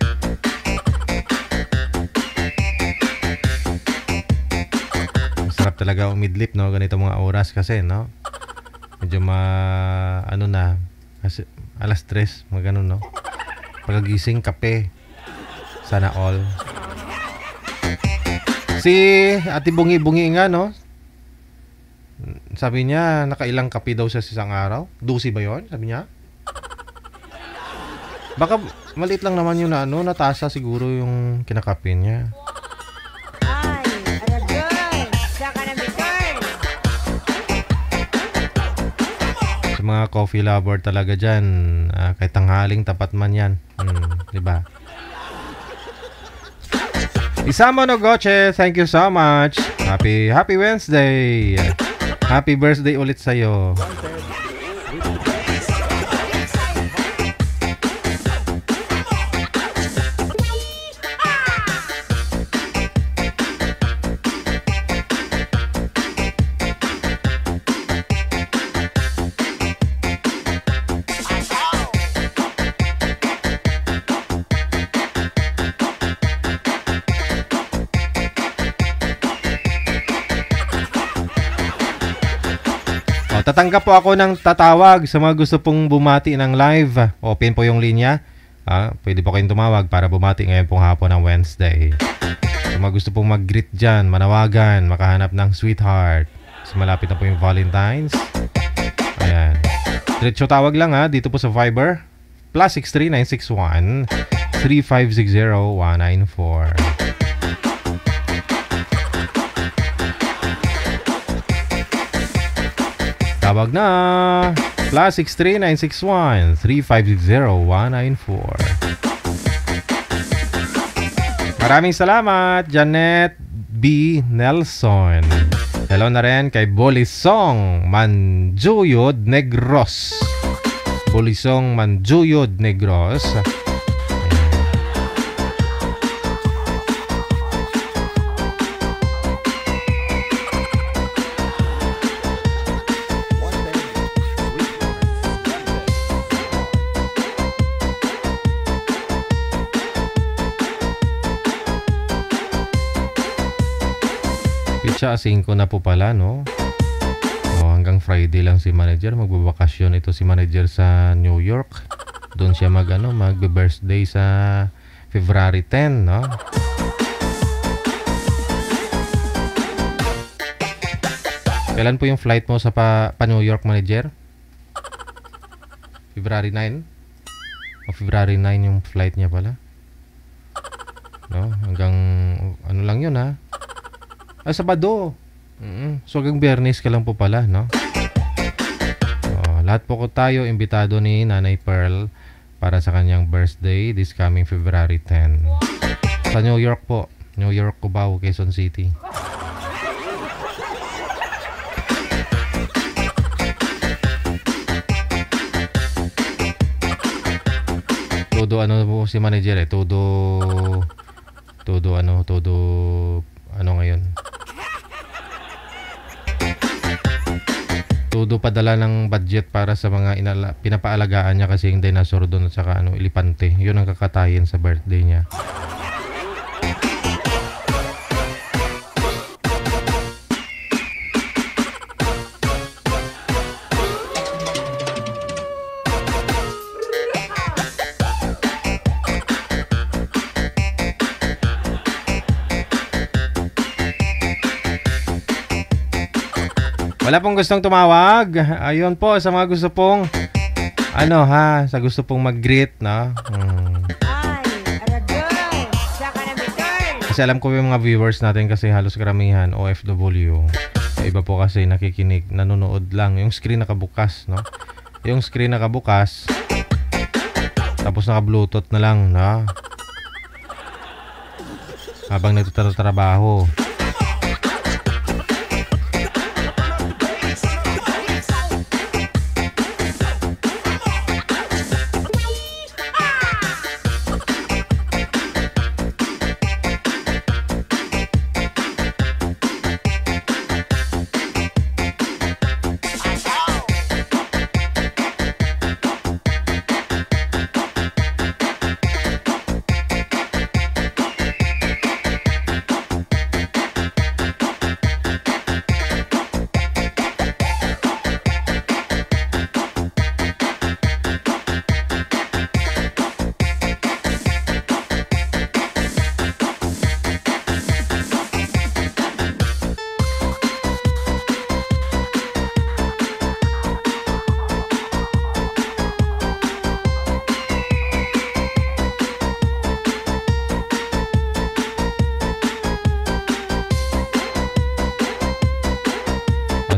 Masarap talaga umidlip, no? Ganito mga oras kasi, no? Medyo ano na, kasi alas 3, mga ganun, no? Pagkagising, kape. Sana all. Si Ate Bungi-Bungi nga, no? Sabi niya, nakailang kape daw siya sa isang araw. 12 ba yun? Sabi niya. Baka maliit lang naman yung natasa siguro yung kinakape niya. Sa mga coffee lover talaga dyan, kahit tanghaling tapat man yan. Diba? Isama no Goche, thank you so much. Happy Wednesday. Happy birthday ulit sa'yo. Tatanggap po ako ng tatawag sa mga gusto pong bumati ng live. Open po yung linya. Pwede po kayong tumawag para bumati ngayon pong hapon ng Wednesday. Sa mga gusto pong mag-greet dyan, manawagan, makahanap ng sweetheart. Kasi malapit na po yung Valentine's. Ayan. Diretso tawag lang dito po sa Viber. +63 961 3560 194. Tawag na! +63 961 3560 194. Maraming salamat, Janet B. Nelson. Hello na rin kay Bolisong Manjuyod Negros. Bolisong Manjuyod Negros. Pitsa 5 na po pala, no? Hanggang Friday lang si manager. Magbabakasyon ito si manager sa New York. Doon siya magbe-birthday sa February 10, no? Kailan po yung flight mo sa pa New York, manager? February 9? O February 9 yung flight niya pala? No? Hanggang ano lang yun, ha? Sabado. So hanggang Biyernes ka lang po pala, no? Lahat po ko tayo imbitado ni Nanay Pearl para sa kanyang birthday this coming February 10. Sa New York po. New York, Cubao, Quezon City. Todo ano po si manager todo ano ngayon? Todo padala ng budget para sa mga pinapaalagaan niya kasi yung dinosaur doon at saka elepante. Yun ang kakatayin sa birthday niya. Wala pong gustong tumawag. Ayun po sa mga gusto pong sa gusto pong mag-greet, no? Kasi alam ko yung mga viewers natin kasi halos karamihan OFW. Iba po kasi nakikinig, nanonood lang. Yung screen nakabukas, no? Yung screen nakabukas. Tapos naka-bluetooth na lang, no? Habang nagtatrabaho.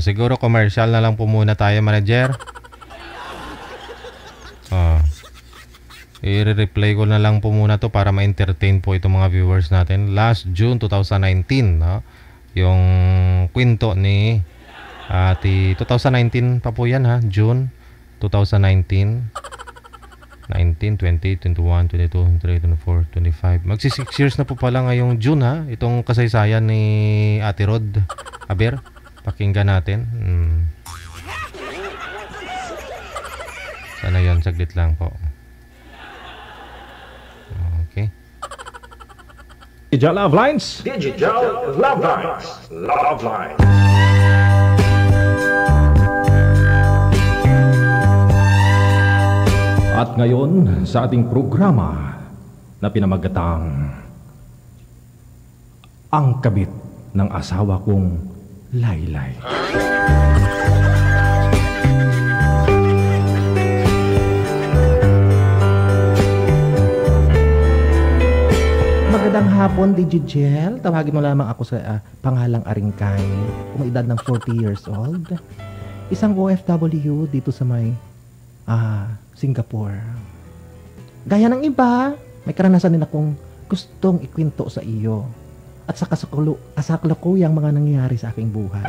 Siguro commercial na lang po muna tayo, manager. I-replay ko na lang po muna to para ma-entertain po itong mga viewers natin. Last June 2019, no? Yung kwento ni 2019 pa po yan, ha? June 2019. 19, 20, 21, 22, 23, 24, 25. Magsi 6 years na po pala ngayong June, ha? Itong kasaysayan ni Ate Rod Aber. Pakinggan natin. Sana yun, saglit lang po. Okay. Digital Love Lines. Digital Love Lines. Love Lines. At ngayon sa ating programa na pinamagatang Ang Kabit ng Asawa Kong Laylay. Magandang hapon, Digigel. Tawagin mo lamang ako sa pangalang Aringkay. May edad ng 40 years old. Isang OFW dito sa may Singapore. Gaya ng iba, may karanasan din akong gustong ikwento sa iyo at sa kasaklukuyang mga nangyayari sa aking buhay.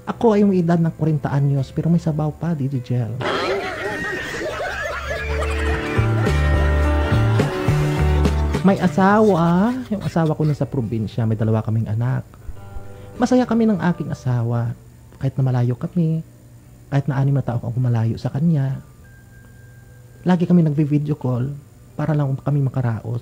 Ako ay may edad ng 40 anyos pero may sabaw pa, Digigel. May asawa, yung asawa ko nasa probinsya, may 2 kaming anak. Masaya kami ng aking asawa, kahit na malayo kami, kahit na 6 na taon ako malayo sa kanya. Lagi kami nagvi-video call para lang kami makaraos.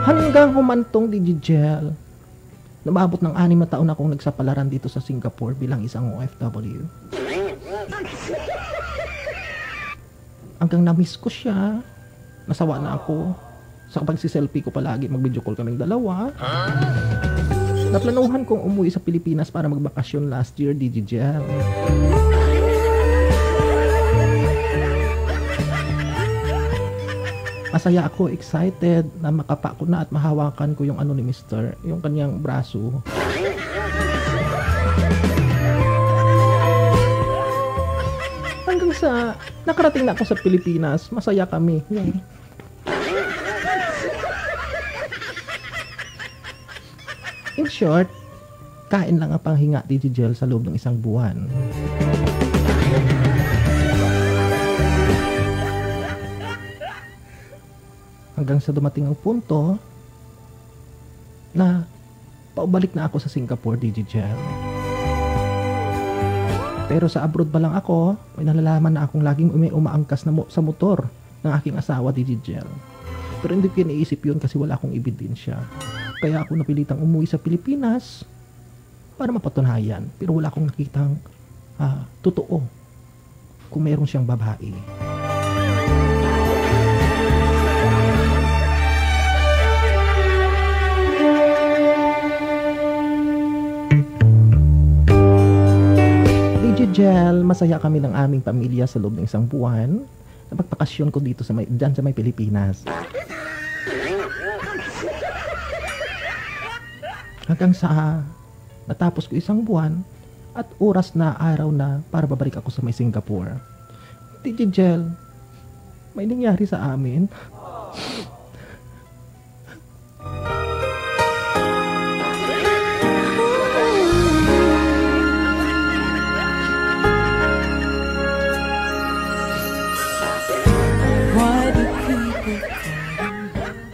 Hanggang humantong, Digigel, nababot ng 6 na taon akong nagsapalaran dito sa Singapore bilang isang OFW. Hanggang na-miss ko siya. Nasawa na ako. Sa pagsiselfie ko palagi, mag-video call kaming 2. Naplanuhan kong umuwi sa Pilipinas para magbakasyon last year, Digigel. Masaya ako, excited na makapa ko na at mahawakan ko yung ni Mr. Yung kanyang braso. Hanggang sa nakarating na ako sa Pilipinas, masaya kami. In short, kain lang ang panghinga, Digigel, sa loob ng 1 buwan. Hanggang sa dumating ang punto na paubalik na ako sa Singapore, Digigel. Pero sa abroad pa lang ako, may nalalaman na akong laging umaangkas na sa motor ng aking asawa, Digigel. Pero hindi ko iniisip yun kasi wala akong ebidensya. Kaya ako napilitang umuwi sa Pilipinas para mapatunayan. Pero wala akong nakitang totoo kung meron siyang babae. Digigel, masaya kami ng aming pamilya sa loob ng 1 buwan. Napagpakasyon ko dito dyan sa may Pilipinas. Hanggang sa natapos ko 1 buwan at oras na araw na para babalik ako sa may Singapore. Digigel, may nangyari sa amin.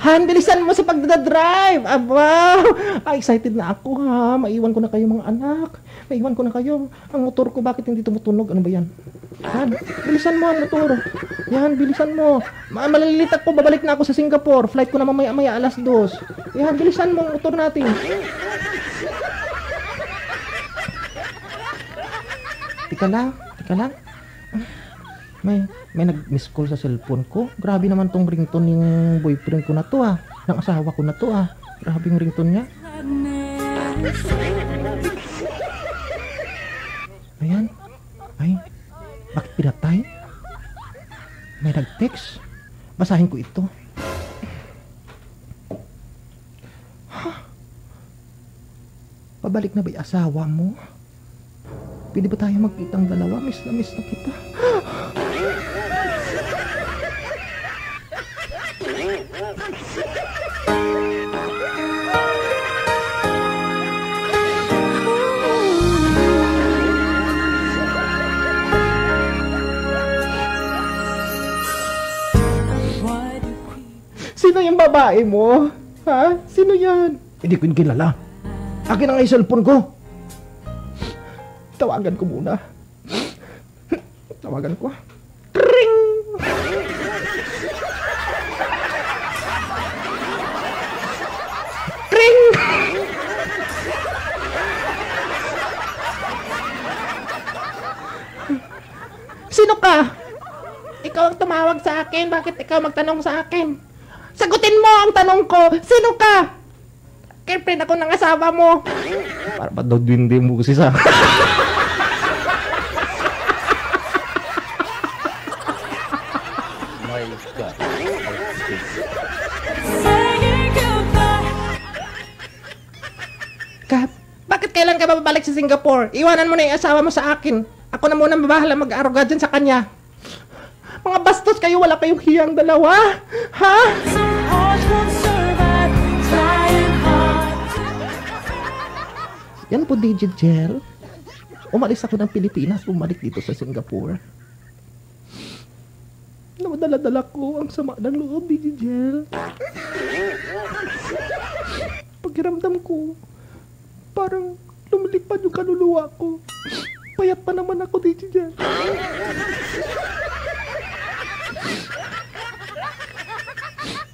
Han, bilisan mo sa pagdadrive! Aba! Excited na ako, ha! Maiwan ko na kayo, mga anak. Maiwan ko na kayo. Ang motor ko, bakit hindi tumutunog? Ano ba yan? Han, bilisan mo ang motor. Yan, bilisan mo. Malalilit ako, babalik na ako sa Singapore. Flight ko na mamaya 2:00. Yan, bilisan mo ang motor natin. Tika lang. May nag-miss call sa cellphone ko. Grabe naman tong ringtone ng boyfriend ko na to, ng asawa ko na to, Grabe yung ringtone niya. Ayan. Ay, bakit pinatay? May nag-text. Basahin ko ito. Pabalik na ba yung asawa mo? Pwede ba tayo magkitang 2? Miss na kita. Sino yung babae mo? Ha? Sino yan? Hindi ko kilala. Akin na nga yung cellphone ko. Tawagan ko muna. Tawagan ko. Ring! Ring! akin? Bakit ikaw magtanong sa akin? Sagutin mo ang tanong ko. Sino ka? Girlfriend ako ng asawa mo. Para ba daw hindi mo kasi sa... My God. Kat, bakit kailan ka babalik sa Singapore? Iwanan mo na yung asawa mo sa akin. Ako na muna mabahala mag-aruga dyan sa kanya. Mga bastos kayo, wala kayong hiyang dalawa. Ha? Yan po, DJ Jel. Umalis ako ng Pilipinas, bumalik dito sa Singapore. Namadala-dala ko ang sama ng loob, DJ Jel. Pakiramdam ko, parang lumilipad yung kaluluwa ko. Payat pa naman ako, DJ Jel.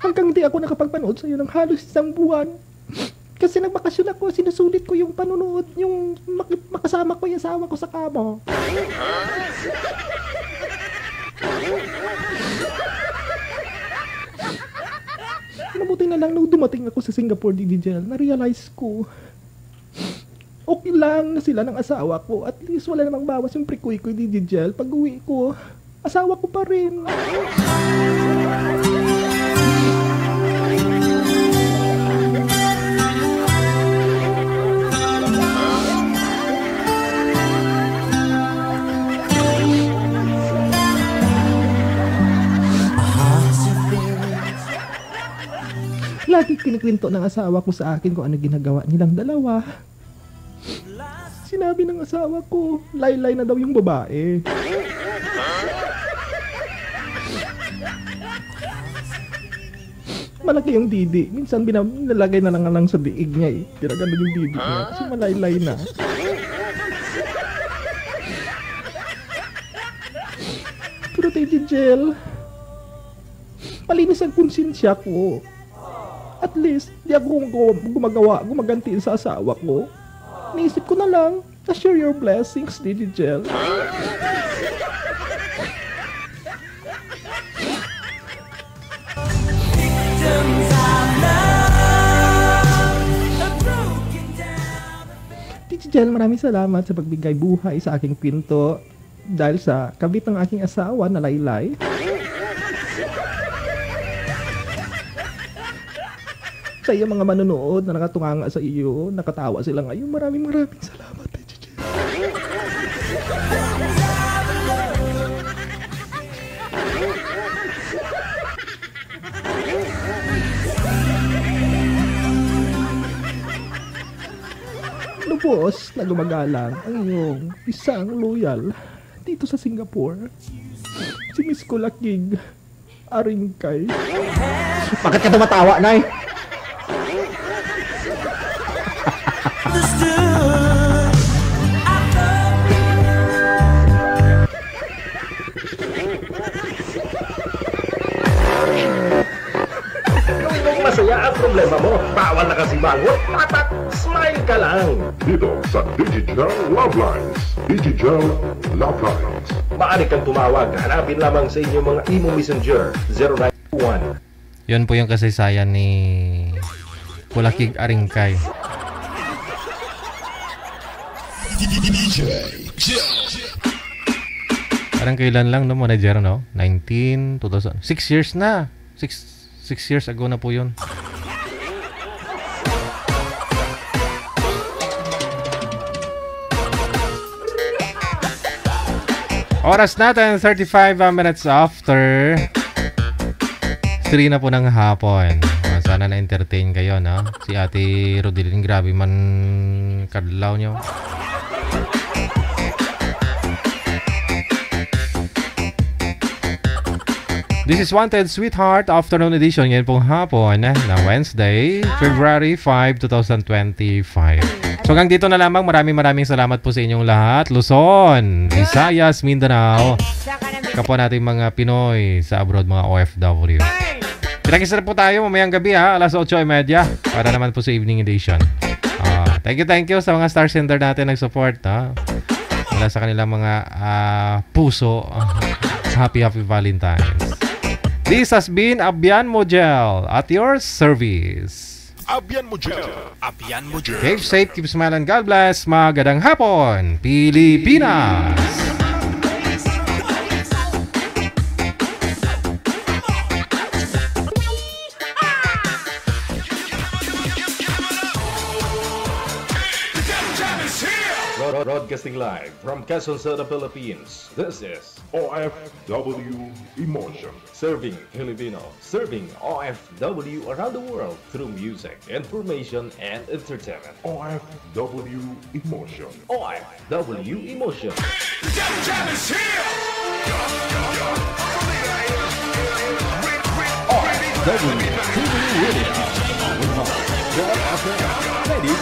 Hanggang di ako nakapagpanood sa'yo ng halos isang buwan. Kasi nagbakasyon ako, sinusulit ko yung panunood, yung makasama ko yung asawa ko sa kamo. Mabuti na lang nung dumating ako sa Singapore, DJ, na-realize ko, okay lang na sila ng asawa ko. At least wala namang bawas yung prikoy-koy, DJ. Pag uwi ko, asawa ko pa rin. Lagi kinikwento ng asawa ko sa akin kung ano ginagawa nilang dalawa. Sinabi ng asawa ko, laylay na daw yung babae. Malaki yung didi. Minsan binalagay na lang sa biig niya eh. Ginagano yung didi niya kasi malaylay na. Pero Teddy Jel, malinis ang konsensya ko. At least, di ako gumaganti sa asawa ko. Naisip ko na lang, share your blessings, Didi Jel. Didi Jel, maraming salamat sa pagbigay buhay sa aking pinto dahil sa kabit ng aking asawa na laylay. Sa iyo mga manonood na nakatunganga sa iyo, nakatawa sila ngayon. Maraming salamat, DJ. Lubos na gumagalang ang iyong isang loyal dito sa Singapore. Si Miss Kulakig Aringkay. Bakit ka tumatawa, Nay? Kung masaya ang problema mo, bawal na kasi bangot, dapat smile ka lang. Dito sa Digital Love Lines. Digital Love Lines. Maaari kang tumawag, hanapin lamang sa inyong mga Imo Messenger 091. Yun po yung kasaysayan ni Kulakig Aringkay. Parang kailan lang, no, manager, no? 2000, 6 years na. 6 years ago na po yun. Oras natin, 35 minutes after 3 na po ng hapon. Sana na-entertain kayo, no? Si Ate Rodeline, grabe man kadlaw nyo. This is Wanted Sweetheart Afternoon Edition ngayon pong hapon na Wednesday, February 5, 2025. So hanggang dito na lamang. Maraming salamat po sa inyong lahat. Luzon, Visayas, Mindanao, kapwa natin mga Pinoy sa abroad, mga OFW. Pinag-isa po tayo mamayang gabi ha, alas 8:30 para naman po sa evening edition. Thank you sa mga star sender natin nag-support ha. Mula sa kanilang mga puso. Happy Valentine's. This has been Abian Mojel at your service. Abian Mojel. Abian Mojel. Keep safe, keep smiling, God bless. Magandang hapon, Pilipinas! Broadcasting live from Quezon City, Philippines. This is OFW Emotion. Serving Filipino, serving OFW around the world through music, information, and entertainment. OFW Emotion. OFW Emotion. OFW TV Radio. Ladies